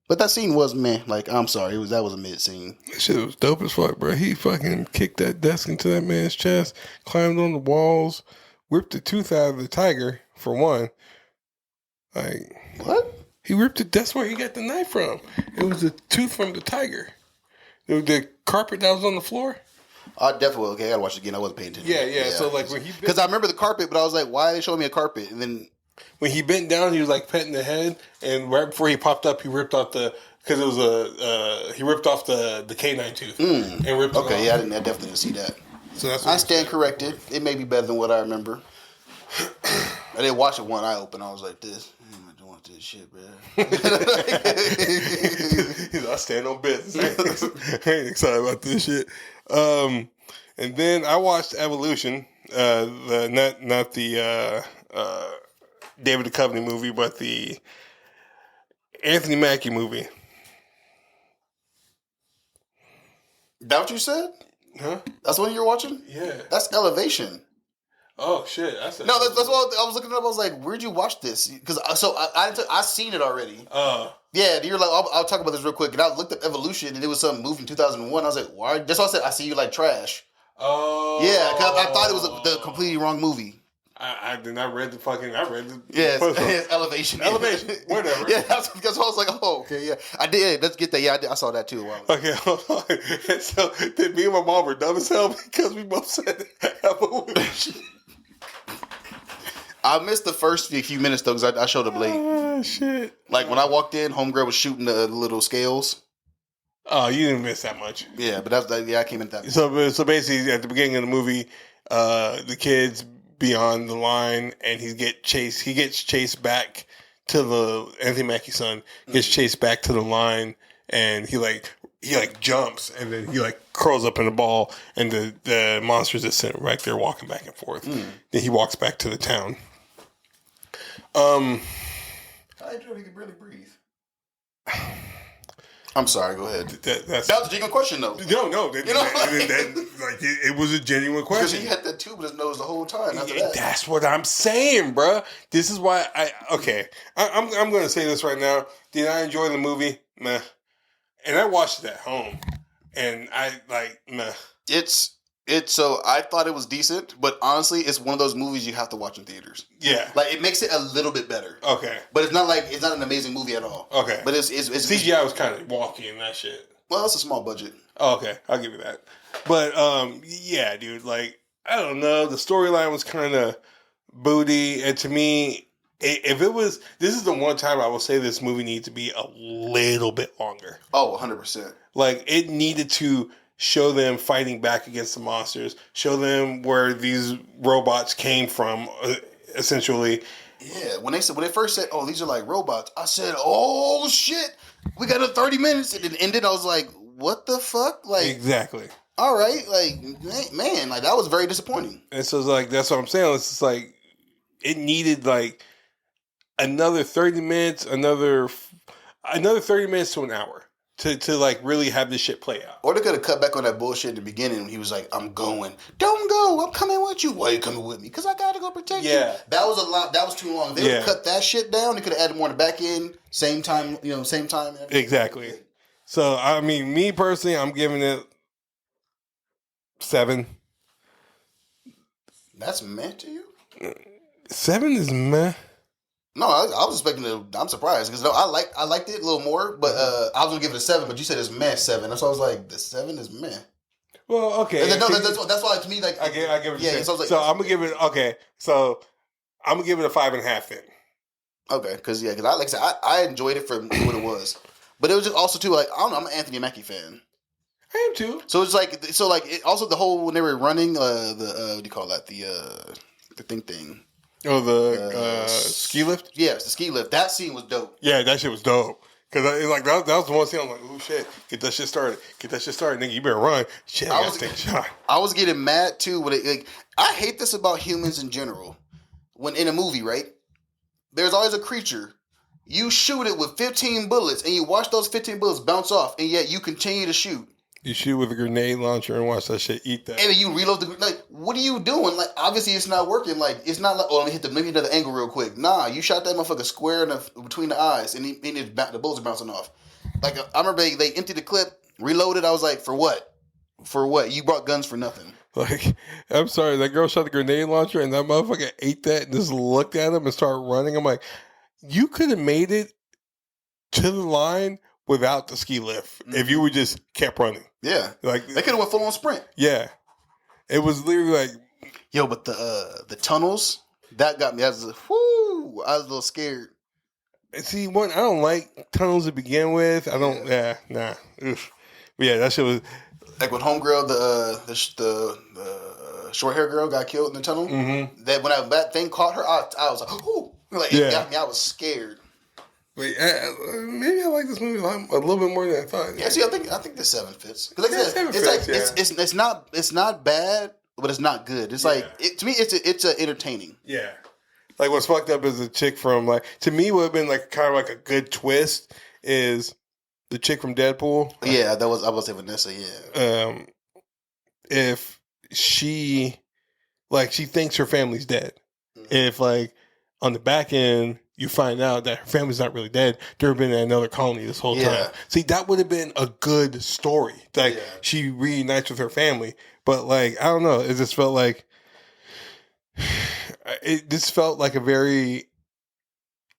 But that scene was meh. Like, I'm sorry, that was a mid scene. That shit was dope as fuck, bro. He fucking kicked that desk into that man's chest, climbed on the walls, whipped the tooth out of the tiger, for one. Like, what? He ripped it. That's where he got the knife from. It was the tooth from the tiger. It was the carpet that was on the floor. I definitely, okay, I gotta watch it again. I wasn't paying attention. Yeah. So, like, when he... Because I remember the carpet, but I was like, why are they showing me a carpet? And then... When he bent down, he was, like, petting the head. And right before he popped up, he ripped off the... Because it was he ripped off the canine tooth. And ripped it off. Yeah, I definitely didn't see that. So that's I stand corrected. It may be better than what I remember. I didn't watch it one eye open. I was like, this... I don't want this shit, man. He's like, I stand on business. I ain't excited about this shit. And then I watched Evolution, not the David Duchovny movie, but the Anthony Mackie movie. That what you said? Huh? That's what you're watching? Yeah. That's Elevation. Oh shit! That's what I was looking at. I was like, "Where'd you watch this?" Because I seen it already. Yeah, you're like, I'll talk about this real quick. And I looked up Evolution, and it was something moved in 2001. I was like, "Why?" That's why I said I see you like trash. Oh, yeah, because I thought it was the completely wrong movie. I did not read the fucking. I read the. Yeah, it's Elevation. Whatever. Yeah, that's why I was like, oh, okay, yeah, I did. Let's get that. Yeah, I saw that too. Okay, hold on. So then me and my mom were dumb as hell because we both said Evolution. I missed the first few minutes though because I showed up late. Oh shit! Like when I walked in, homegirl was shooting the little scales. Oh, you didn't miss that much. Yeah, but I came in that. So basically, at the beginning of the movie, the kid's beyond the line, and he gets chased back to the Anthony Mackie's son gets chased back to the line, and he jumps, and then he curls up in a ball, and the monsters just sitting right there walking back and forth. Then he walks back to the town. I enjoy he can barely breathe. I'm sorry. Go ahead. That was a genuine question, though. No. It was a genuine question. Because he had that tube in his nose the whole time. That's what I'm saying, bro. This is why I'm going to say this right now. Did I enjoy the movie? Meh. And I watched it at home, and meh. So I thought it was decent, but honestly, it's one of those movies you have to watch in theaters. Yeah, like it makes it a little bit better. Okay, but it's not an amazing movie at all. Okay, but it's CGI was kind of wonky in that shit. Well, it's a small budget. Oh, okay, I'll give you that. But yeah, dude, I don't know, the storyline was kind of booty, and to me, if it was, this is the one time I will say this movie needs to be a little bit longer. Oh, 100%. It needed to show them fighting back against the monsters. Show them where these robots came from, essentially. Yeah, when they first said, "Oh, these are like robots," I said, "Oh shit, we got 30 minutes," and it ended. I was like, "What the fuck?" Exactly. All right, man, that was very disappointing. And so that's what I'm saying. It's just it needed another 30 minutes, another 30 minutes to an hour to like really have this shit play out. Or they could have cut back on that bullshit at the beginning when he was like, I'm going. Don't go. I'm coming with you. Why are you coming with me? Because I got to go protect you. That was a lot. That was too long. They would have cut that shit down. They could have added more on the back end. Same time. Same time. Exactly. So, I mean, me personally, I'm giving it 7. That's meh to you? 7 is meh. No, I was expecting I'm surprised because I liked it a little more, but I was gonna give it a 7. But you said it's meh 7. That's why I was like, the 7 is meh. Well, okay. No, that's why to me like I give it. Yeah, so I'm gonna give it. Okay, so I'm gonna give it a 5.5 then. Okay, because I said, I enjoyed it for what it was, but it was just also too like I don't know. I'm an Anthony Mackie fan. I am too. So it's like also the whole when they were running what do you call that the thing. Oh, the ski lift? Yes, the ski lift. That scene was dope. Yeah, that shit was dope. Because that was the one scene I was like, oh shit, get that shit started. Nigga, you better run. Shit, I gotta take a shot. I was getting mad too. I hate this about humans in general. When in a movie, right? There's always a creature. You shoot it with 15 bullets and you watch those 15 bullets bounce off and yet you continue to shoot. You shoot with a grenade launcher and watch that shit eat that. And then you reload what are you doing? Like, obviously it's not working. Like, it's not like, let me hit another angle real quick. Nah, you shot that motherfucker square between the eyes and the bullets are bouncing off. Like, I remember they emptied the clip, reloaded. I was like, for what? For what? You brought guns for nothing. Like, I'm sorry, that girl shot the grenade launcher and that motherfucker ate that and just looked at him and started running. I'm like, you could have made it to the line without the ski lift if you would just kept running. Yeah, like they could have went full on sprint. Yeah, it was literally like, yo, but the tunnels that got me. I was a little scared. See, I don't like tunnels to begin with. I don't. Yeah, nah. Oof. But yeah, that shit was like when homegirl the short hair girl got killed in the tunnel. Mm-hmm. That when that thing caught her, I was like, ooh, like it got me. I was scared. Wait, maybe I like this movie a little bit more than I thought. Yeah, see, I think the 7 fits. Because like I said, it's not bad, but it's not good. It's like to me, it's entertaining. Yeah, like what's fucked up is the chick from like to me would have been like kind of like a good twist is the chick from Deadpool. Yeah, I was saying Vanessa. Yeah, if she thinks her family's dead, if like on the back end. You find out that her family's not really dead. They've been in another colony this whole time. See, that would have been a good story. Like, she reunites with her family. But, like, I don't know. It just felt like... This felt like a very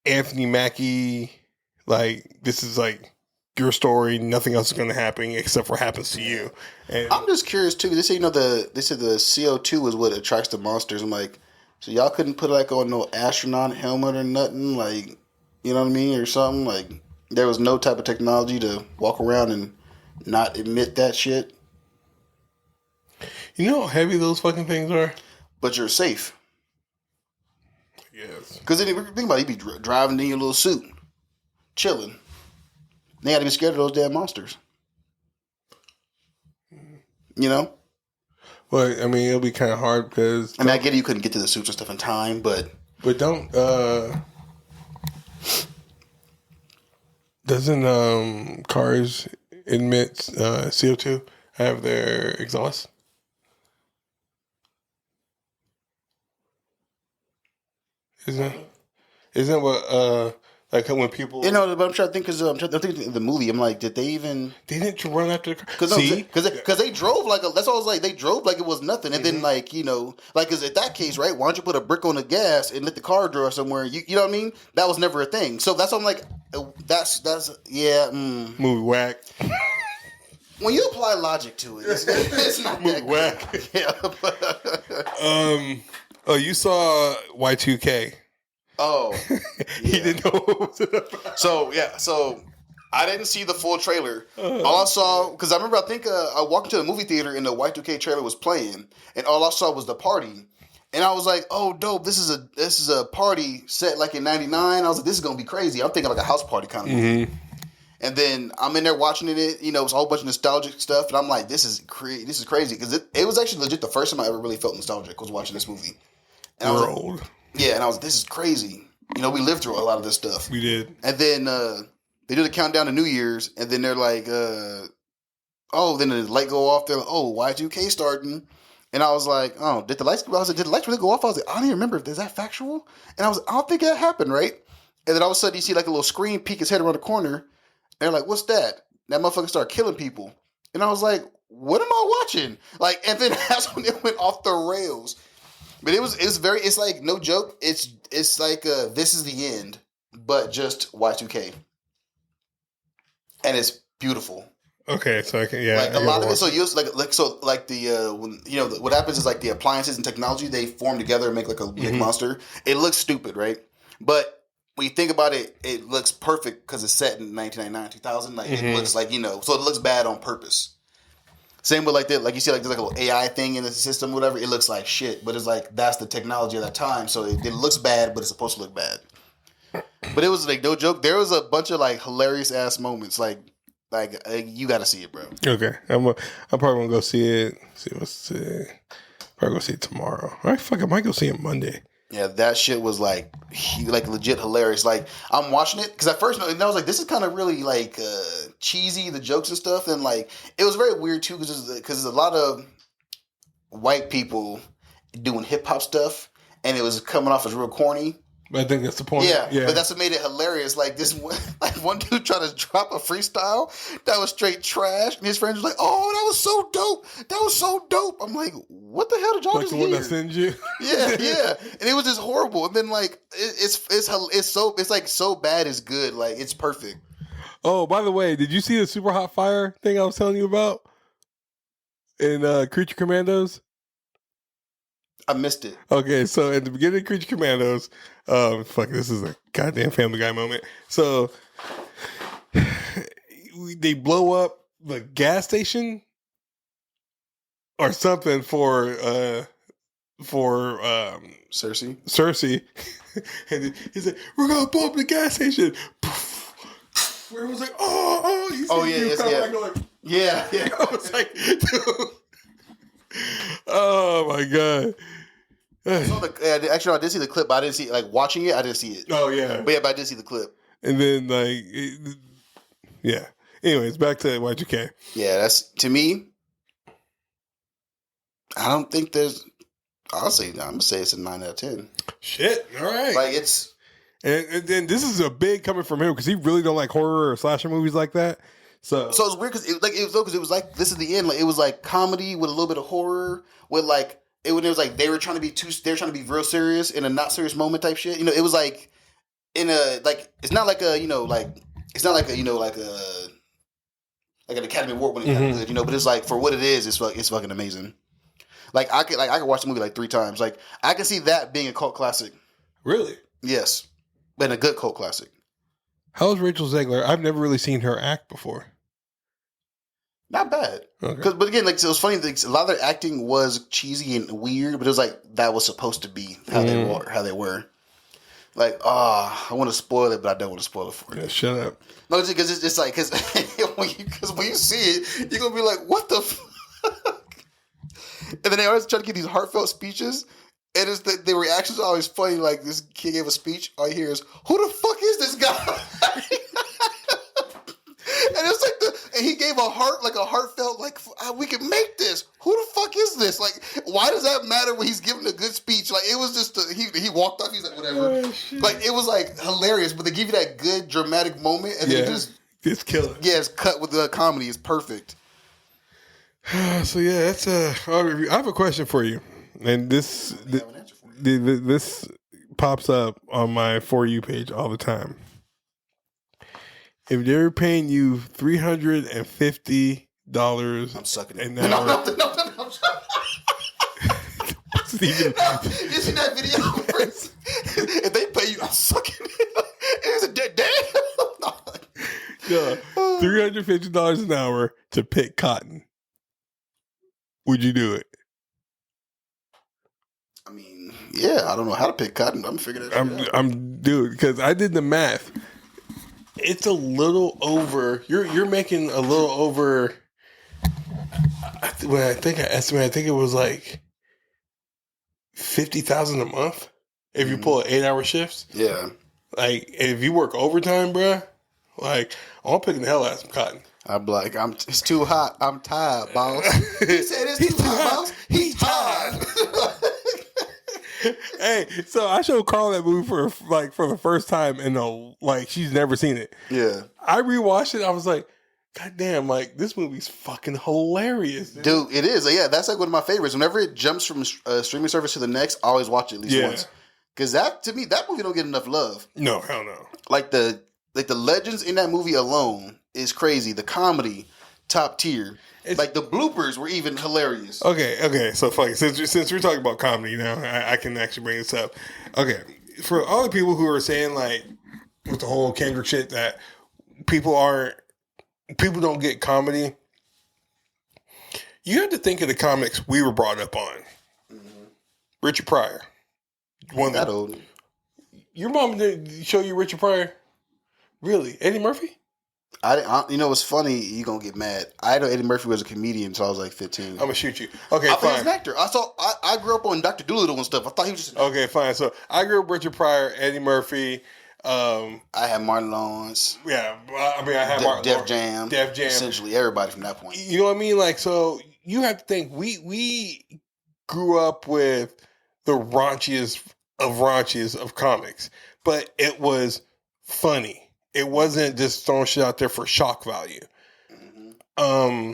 Anthony Mackie, like, this is, like, your story. Nothing else is going to happen except for what happens to you. And I'm just curious, too. They say the CO2 is what attracts the monsters. I'm like... So y'all couldn't put like on no astronaut helmet or nothing, like, you know what I mean, or something. Like there was no type of technology to walk around and not emit that shit. You know how heavy those fucking things are, but you're safe. Yes. Because think about it, you be driving in your little suit, chilling. They got to be scared of those damn monsters. You know. Well, I mean, it'll be kind of hard because... I mean, I get it, you couldn't get to the suits and stuff in time, but... But don't... doesn't cars emit CO2 have their exhaust? Isn't what... Like when people, but I'm trying to think because I'm trying to think of the movie. I'm like, did they even? They didn't run after the car. Because they drove like that's all I was like. They drove like it was nothing, and then like because at that case, right? Why don't you put a brick on the gas and let the car drive somewhere? You know what I mean? That was never a thing. So that's what I'm like. That's movie whack. When you apply logic to it, it's not movie whack. Yeah. Oh, you saw Y2K. Oh, yeah. He didn't know what was it about. So I didn't see the full trailer. All I saw, because I remember, I walked into the movie theater and the Y2K trailer was playing, and all I saw was the party, and I was like, "Oh, dope! This is a party set like in '99." I was like, "This is gonna be crazy." I'm thinking like a house party kind of movie. And then I'm in there watching it. It's a whole bunch of nostalgic stuff, and I'm like, "This is crazy!" Because it was actually legit the first time I ever really felt nostalgic was watching this movie. And I was like, yeah, and I was, this is crazy. We lived through a lot of this stuff. We did. And then they do the countdown to New Year's, and then they're like, oh, then the light go off. They're like, oh, Y2K starting. And I was like, oh, did the lights really go off? I was like, I don't even remember. Is that factual? And I don't think that happened, right? And then all of a sudden you see like a little screen peek his head around the corner. And they're like, what's that? That motherfucker started killing people. And I was like, what am I watching? Like, and then that's when it went off the rails. But it's like, no joke. It's like, this is the end, but just Y2K. And it's beautiful. Okay, so I can like a lot of it. So you when what happens is like the appliances and technology they form together and make like a big monster. It looks stupid, right? But when you think about it, it looks perfect because it's set in 1999, 2000. Like it looks like so it looks bad on purpose. Same with like you see like there's like a little AI thing in the system, whatever. It looks like shit, but it's like that's the technology of that time. So it looks bad, but it's supposed to look bad. But it was like no joke. There was a bunch of like hilarious ass moments like you got to see it, bro. Okay, I'm probably gonna go see it. Probably gonna see it tomorrow. All right, fuck, I might go see it Monday. Yeah, that shit was like legit hilarious. Like I'm watching it because at first I was like, this is kind of really like cheesy, the jokes and stuff, and like it was very weird too because there's a lot of white people doing hip hop stuff, and it was coming off as real corny. I think that's the point. Yeah, but that's what made it hilarious. Like one dude tried to drop a freestyle that was straight trash, and his friends was like, "Oh, that was so dope! That was so dope!" I'm like, "What the hell did y'all like just the one hear?" that sends you? Yeah, and it was just horrible. And then like it's like so bad it's good. Like it's perfect. Oh, by the way, did you see the super hot fire thing I was telling you about in Creature Commandos? I missed it. Okay, so at the beginning of Creature Commandos, this is a goddamn Family Guy moment. So they blow up the gas station or something for Cersei, and he's like, "We're gonna blow up the gas station." Where it was like, "Oh, you see yeah. I was like, dude. Oh my god. Actually, I did see the clip, but I didn't see watching it. I didn't see it. Oh yeah, but I did see the clip. And then yeah. Anyways, back to Y2K. Yeah, that's to me. I don't think there's. I'm gonna say it's a 9 out of 10. Shit. All right. Like it's. And then this is a big coming from him because he really don't like horror or slasher movies like that. So it's weird because it was like this is the end. Like it was like comedy with a little bit of horror with like. When it was like they were trying to be real serious in a not serious moment type shit. It was like in a like it's not like a it's not like a like an Academy Award winning kind of good, but it's like for what it is, it's fucking amazing. Like I could watch the movie like 3 times. Like I can see that being a cult classic. Really? Yes, but a good cult classic. How's Rachel Zegler? I've never really seen her act before. Not bad. Okay. But again, like so it was funny. Like, a lot of their acting was cheesy and weird, but it was like that was supposed to be how they were. Like, I want to spoil it, but I don't want to spoil it for you. Yeah, shut up. No, because it's just like because when you see it, you're gonna be like, what the fuck? And then they always try to get these heartfelt speeches, and it's the reactions are always funny. Like this kid gave a speech, all you hear is, "Who the fuck is this guy?" And it's like and he gave a heartfelt, like, we can make this. Who the fuck is this? Like, why does that matter when he's giving a good speech? Like, it was just, he walked off, he's like, whatever. Oh, like, it was, like, hilarious, but they give you that good dramatic moment, and then it's killer. Yeah, it's cut with the comedy. It's perfect. So, yeah, that's our review. I have a question for you. And this pops up on my For You page all the time. If they're paying you $350 I'm sucking an it. hour, No. you see that video? If they pay you, I'm sucking it. It's a dead no, $350 an hour to pick cotton. Would you do it? I mean, yeah, I don't know how to pick cotton. I'm figuring it out. Dude, because I did the math. It's a little over. You're making a little over. I think it was like $50,000 a month if you pull 8-hour shifts. Yeah, like if you work overtime, bruh. Like, I'm picking the hell out of some cotton. I'm like, it's too hot. I'm tired, boss. He said it's He's too hot, boss. He's tired. Hey, so I showed Carl that movie for the first time, and like she's never seen it. Yeah, I rewatched it. I was like, God damn, like this movie's fucking hilarious, dude. It is. Yeah, that's like one of my favorites. Whenever it jumps from a streaming service to the next, I always watch it at least once. Because to me, that movie don't get enough love. No, hell no. Like the legends in that movie alone is crazy. The comedy, top tier. Like the bloopers were even hilarious. Okay. So fuck. Since we're talking about comedy now, I can actually bring this up. Okay, for all the people who are saying like with the whole Kendrick shit that people don't get comedy, you have to think of the comics we were brought up on. Mm-hmm. Richard Pryor. That old. Your mom didn't show you Richard Pryor? Really? Eddie Murphy? I you know what's funny? You gonna get mad. I know Eddie Murphy was a comedian until I was like 15. I'm gonna shoot you. Okay, I fine. he was an actor. I grew up on Dr. Dolittle and stuff. I thought he was just okay, fine. So I grew up Richard Pryor, Eddie Murphy. I had Martin Lawrence. Yeah, I mean I had Def Jam. Essentially everybody from that point. You know what I mean? Like, so you have to think we grew up with the raunchiest of comics, but it was funny. It wasn't just throwing shit out there for shock value. Mm-hmm.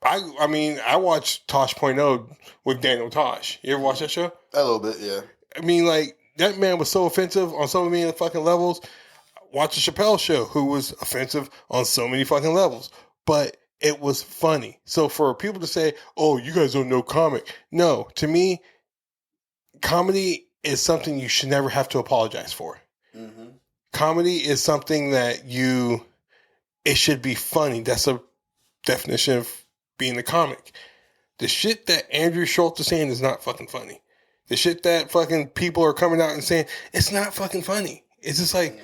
I mean, I watched Tosh.0 with Daniel Tosh. You ever watch that show? A little bit, yeah. I mean, like, that man was so offensive on so many fucking levels. Watch the Chappelle Show, who was offensive on so many fucking levels. But it was funny. So for people to say, oh, you guys don't know comic. No, to me, comedy is something you should never have to apologize for. Mm-hmm. Comedy is something that it should be funny. That's a definition of being a comic. The shit that Andrew Schultz is saying is not fucking funny. The shit that fucking people are coming out and saying, it's not fucking funny. It's just like,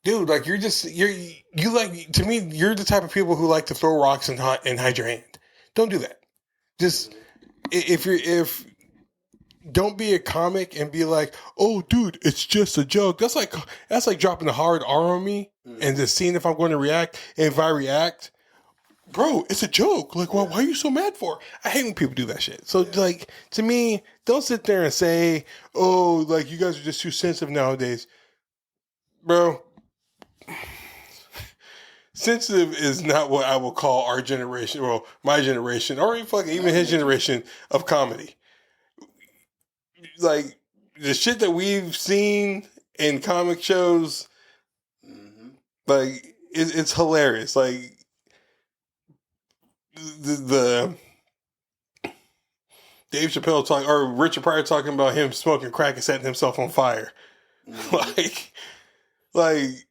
dude, like you like, to me, you're the type of people who like to throw rocks and hide your hand. Don't do that. Just, don't be a comic and be like, oh, dude, it's just a joke. That's like dropping a hard R on me and just seeing if I'm going to react. And if I react, bro, it's a joke. Like, why are you so mad for? I hate when people do that shit. So, like, to me, don't sit there and say, oh, like, you guys are just too sensitive nowadays. Bro, sensitive is not what I will call our generation, well, my generation, or even his generation of comedy. Like, the shit that we've seen in comic shows, like, it's hilarious. Like, the Dave Chappelle talking, or Richard Pryor talking about him smoking crack and setting himself on fire. Like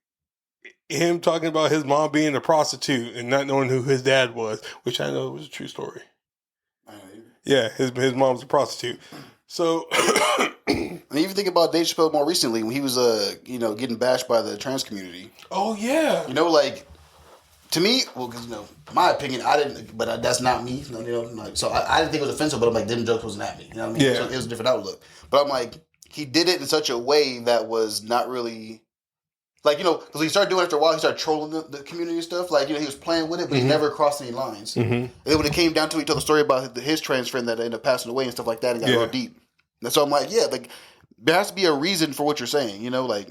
him talking about his mom being a prostitute and not knowing who his dad was, which I know was a true story. Yeah, his mom's a prostitute. So, and even think about Dave Chappelle more recently when he was, getting bashed by the trans community. Oh yeah. Like, to me, well, because my opinion, I didn't, but that's not me. So I didn't think it was offensive, but I'm like, them jokes wasn't at me. You know what I mean? Yeah. So it was a different outlook. But I'm like, he did it in such a way that was not really. Like, because he started doing it after a while, he started trolling the community and stuff. Like, he was playing with it, but he never crossed any lines. Mm-hmm. And then when it came down to it, he told the story about his trans friend that ended up passing away and stuff like that and got real deep. And so I'm like, yeah, like, there has to be a reason for what you're saying, like.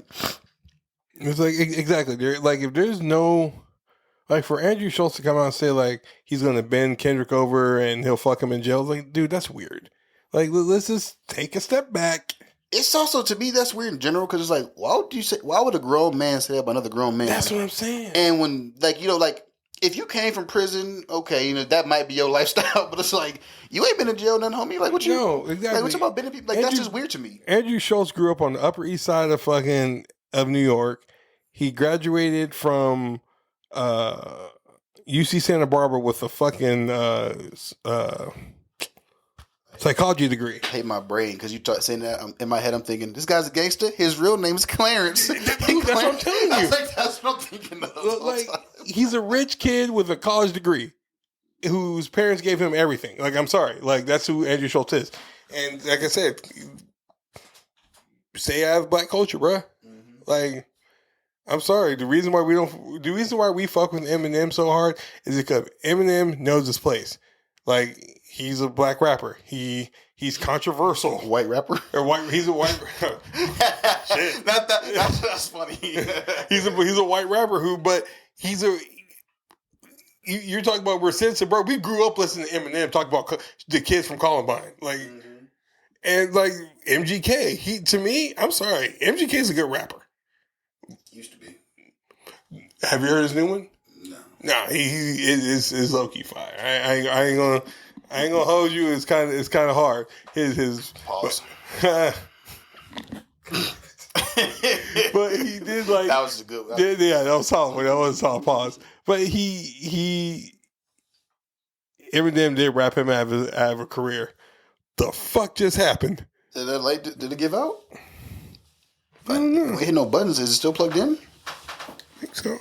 It's like, exactly. Like, if there's no, like, for Andrew Schultz to come out and say, like, he's going to bend Kendrick over and he'll fuck him in jail, like, dude, that's weird. Like, let's just take a step back. It's also, to me, that's weird in general, because it's like, why would a grown man say that about another grown man? That's what I'm saying. And when, like, if you came from prison, okay, that might be your lifestyle, but it's like, you ain't been in jail, nothing, homie. Like, what you? No, exactly. Like, what's about bending people? Like, that's just weird to me. Andrew Schultz grew up on the Upper East Side of New York. He graduated from UC Santa Barbara with a fucking psychology degree. I hate my brain because you saying that in my head. I'm thinking this guy's a gangster. His real name is Clarence. Dude, that's what I'm telling you. That's what I'm thinking of. Like, he's a rich kid with a college degree whose parents gave him everything. Like, I'm sorry. Like, that's who Andrew Schultz is. And like I said, say I have black culture, bruh. Mm-hmm. Like, I'm sorry. The reason why we fuck with Eminem so hard is because Eminem knows his place. Like he's a black rapper. He's controversial. White rapper Or white. He's a white. Shit. That's funny. he's a white rapper but he's a. You're talking about we're sensitive, bro. We grew up listening to Eminem talk about the kids from Columbine, like, and like MGK. To me, I'm sorry, MGK is a good rapper. Used to be. Have you heard his new one? No. He is low key fire. I ain't gonna hold you. It's kind of hard. His Pause. But he did like that was a good one. Yeah, that was solid. That was a solid pause. But Eminem did rap him out of a career. The fuck just happened? Did it give out? I don't know. We hit no buttons. Is it still plugged in? I think so.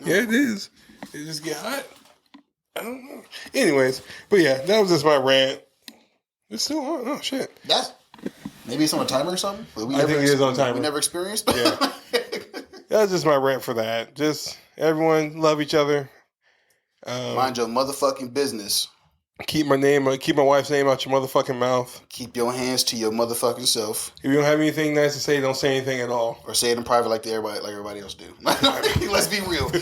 Yeah, it is. It just get hot. I don't know. Anyways, but yeah, that was just my rant. It's still on. Oh shit. Maybe it's on a timer or something. I think it is on timer. We never experienced. Yeah. That was just my rant for that. Just everyone love each other. Mind your motherfucking business. Keep my wife's name out your motherfucking mouth. Keep your hands to your motherfucking self. If you don't have anything nice to say, don't say anything at all. Or say it in private like everybody else do. Let's be real. We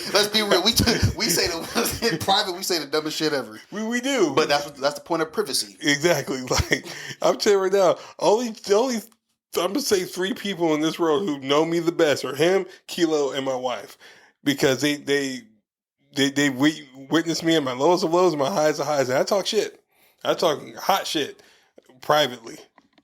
say in private. We say the dumbest shit ever. We do. But that's the point of privacy. Exactly. Like I'm telling you right now, only I'm gonna say 3 people in this world who know me the best are him, Kilo, and my wife, because they witnessed me in my lows of lows, my highs of highs, and I talk shit. I talk hot shit privately.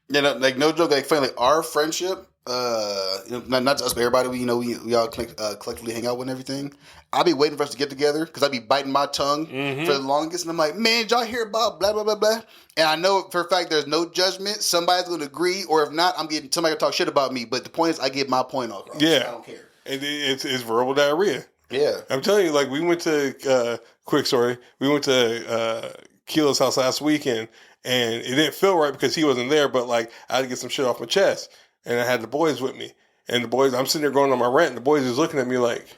Yeah, like no joke. Like, funny, like our friendship, not just us, but everybody. We all collectively hang out with and everything. I'll be waiting for us to get together because I'll be biting my tongue for the longest, and I'm like, man, did y'all hear about blah blah blah blah? And I know for a fact there's no judgment. Somebody's going to agree, or if not, I'm getting somebody to talk shit about me. But the point is, I get my point across. Yeah, I don't care. And it's verbal diarrhea. Yeah, I'm telling you, like we went to quick story. We went to Kilo's house last weekend, and it didn't feel right because he wasn't there. But like I had to get some shit off my chest, and I had the boys with me. And the boys, I'm sitting there going on my rant, and the boys is looking at me like,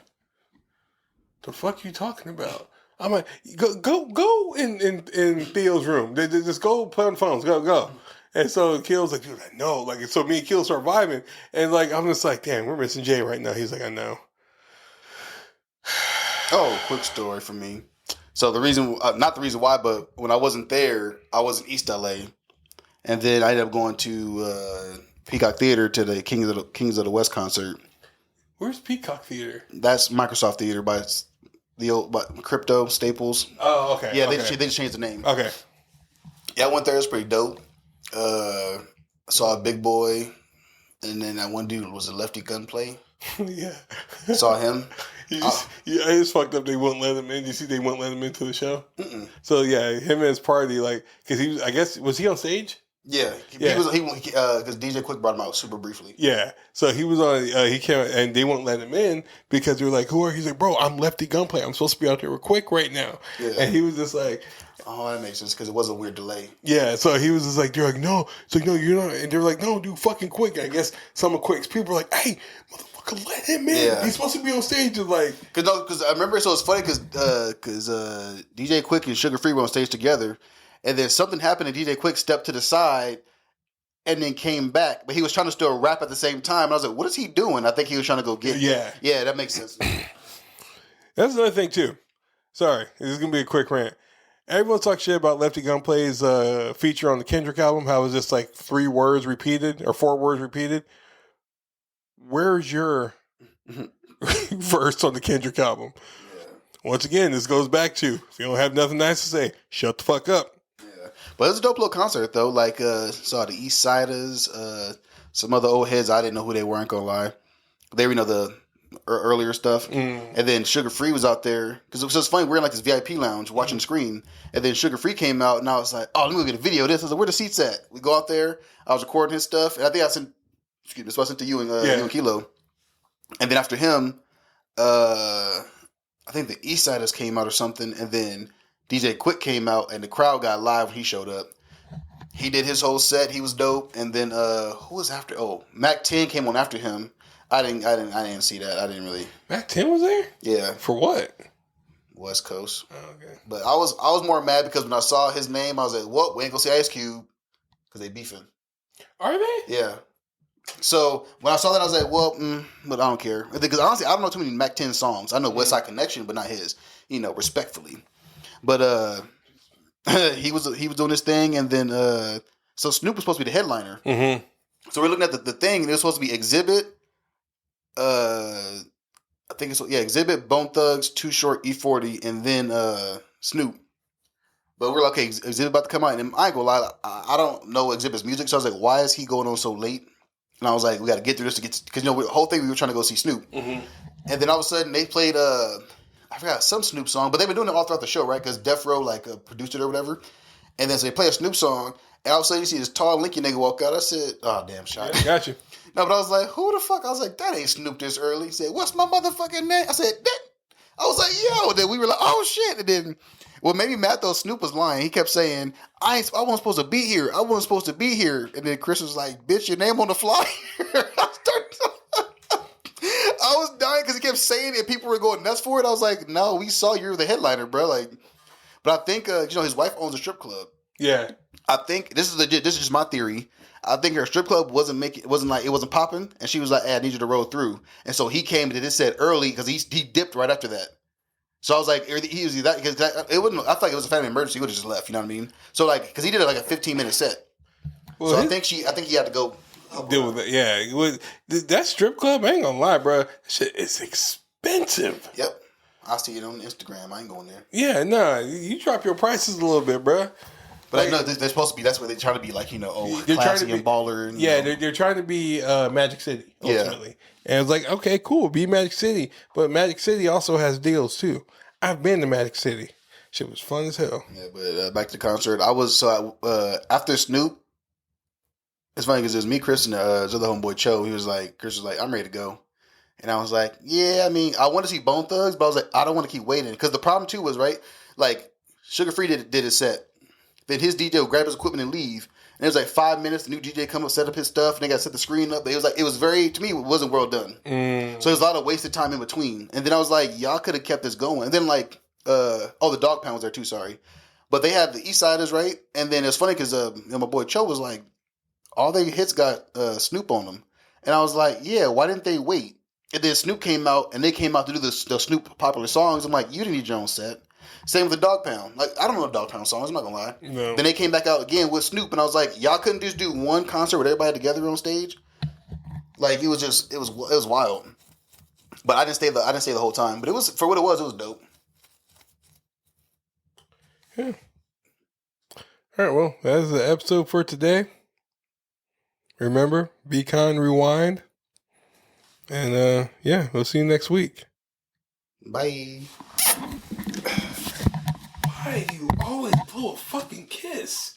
"The fuck you talking about?" I'm like, "Go in Theo's room. They just go play on the phones. Go." And so Kilo's like, "Dude, I know." Like, so me and Kilo start vibing, and like I'm just like, "Damn, we're missing Jay right now." He's like, "I know." Oh, quick story for me. So the reason, not the reason why, but when I wasn't there, I was in East LA, and then I ended up going to Peacock Theater to the Kings of the West concert. Where's Peacock Theater? That's Microsoft Theater by the old Crypto Staples. Oh, okay. Yeah, okay. They just changed the name. Okay. Yeah, I went there. It was pretty dope. I saw a Big Boy, and then that one dude was a Lefty Gunplay. Yeah. Saw him. It's fucked up. They wouldn't let him in. You see, they wouldn't let him into the show. Mm-mm. So yeah, him and his party, like, because he was, I guess, was he on stage? Yeah, because DJ Quick brought him out super briefly. Yeah, so he was on. He came and they wouldn't let him in because they were like, "Who are?" He's like, "Bro, I'm Lefty Gunplay. I'm supposed to be out there with Quick right now." Yeah. And he was just like, "Oh, that makes sense because it was a weird delay." Yeah, so he was just like, they're like, "No," it's like, "No, you're not," and they're like, "No, dude, fucking Quick." I guess some of Quick's people were like, "Hey, motherfucker, let him in. Yeah. He's supposed to be on stage." And like, because I remember, so it's funny because DJ Quick and Sugar Free were on stage together, and then something happened, and DJ Quick stepped to the side. And then came back, but he was trying to still rap at the same time. And I was like, what is he doing? I think he was trying to go get it. Yeah, that makes sense. That's another thing, too. Sorry, this is going to be a quick rant. Everyone talks shit about Lefty Gunplay's feature on the Kendrick album, how it was just like 3 words repeated, or 4 words repeated. Where's your verse on the Kendrick album? Yeah. Once again, this goes back to, if you don't have nothing nice to say, shut the fuck up. But it was a dope little concert, though. Like, saw the East Siders, some other old heads. I didn't know who they were, I ain't gonna lie. They were, the earlier stuff. And then Sugar Free was out there. Because it was just funny, we were in like this VIP lounge watching the screen. And then Sugar Free came out, and I was like, oh, let me go get a video of this. I was like, where the seats at? We go out there. I was recording his stuff. And I think I sent to you and, you and Kilo. And then after him, I think the East Siders came out or something. And then DJ Quick came out, and the crowd got live when he showed up. He did his whole set. He was dope. And then who was after? Oh, Mac 10 came on after him. I didn't see that. I didn't really. Mac 10 was there? Yeah, For what? West Coast. Oh, okay. But I was more mad because when I saw his name, I was like, "What? We ain't gonna see Ice Cube because they beefing." Are they? Yeah. So when I saw that, I was like, "Well, but I don't care." Because honestly, I don't know too many Mac 10 songs. I know West Side Connection, but not his. Respectfully. But he was doing his thing, and then so Snoop was supposed to be the headliner. Mm-hmm. So we're looking at the thing, and it was supposed to be Exhibit. I think it's Exhibit, Bone Thugs, Too Short, E40, and then Snoop. But we're like, okay, Exhibit about to come out, and I ain't gonna lie, I don't know Exhibit's music, so I was like, why is he going on so late? And I was like, we got to get through this because the whole thing we were trying to go see Snoop, and then all of a sudden they played I forgot some Snoop song, but they've been doing it all throughout the show, right? Because Death Row produced it or whatever, and then so they play a Snoop song, and all of a sudden you see this tall, linky nigga walk out. I said, oh damn, shot. Yeah, got you. No, but I was like, who the fuck? I was like, that ain't Snoop this early. He said, what's my motherfucking name? I said, that. I was like, yo. And then we were like, oh shit. And then, well, maybe Matt though, Snoop was lying. He kept saying, I wasn't supposed to be here. I wasn't supposed to be here. And then Chris was like, bitch, your name on the flyer. I was dying because he kept saying it and people were going nuts for it. I was like, no, we saw you're the headliner, bro. Like, but I think, his wife owns a strip club. Yeah. I think this is legit. This is just my theory. I think her strip club wasn't popping, and she was like, hey, I need you to roll through. And so he came and it said early because he dipped right after that. So I was like, he was that because it wasn't. I thought it was a family emergency. He would have just left. You know what I mean? So because he did like a 15-minute set. Well, so I think he had to go deal with it. Yeah, that strip club. I ain't gonna lie, bro. Shit, it's expensive. Yep, I see it on Instagram. I ain't going there. Yeah, nah, you drop your prices a little bit, bro. But I know they're supposed to be. That's where they're trying to be like, they're classy trying to be, and baller. And, they're trying to be Magic City ultimately. Yeah. And it's like, okay, cool, be Magic City, but Magic City also has deals too. I've been to Magic City. Shit was fun as hell. Yeah, but back to the concert. After Snoop. It's funny because it was me, Chris, and his other homeboy Cho. Chris was like, I'm ready to go. And I was like, yeah, I mean, I want to see Bone Thugs, but I was like, I don't want to keep waiting. Because the problem too was, right, like, Sugar Free did his set. Then his DJ would grab his equipment and leave. And it was like 5 minutes, the new DJ come up, set up his stuff, and they got to set the screen up. But it was very, to me, it wasn't well done. So there's a lot of wasted time in between. And then I was like, y'all could have kept this going. And then the Dog Pound was there too, sorry. But they had the East Siders, right? And then it's funny because my boy Cho was like, all their hits got Snoop on them. And I was like, yeah, why didn't they wait? And then Snoop came out, and they came out to do the Snoop popular songs. I'm like, you didn't need your own set. Same with the Dog Pound. Like, I don't know the Dog Pound songs, I'm not gonna lie. No. Then they came back out again with Snoop, and I was like, y'all couldn't just do one concert with everybody together on stage? Like, it was wild. But I didn't stay the whole time. But it was, for what it was dope. Yeah. All right, well, that's the episode for today. Remember, be kind, rewind. And, we'll see you next week. Bye. Why do you always blow a fucking kiss?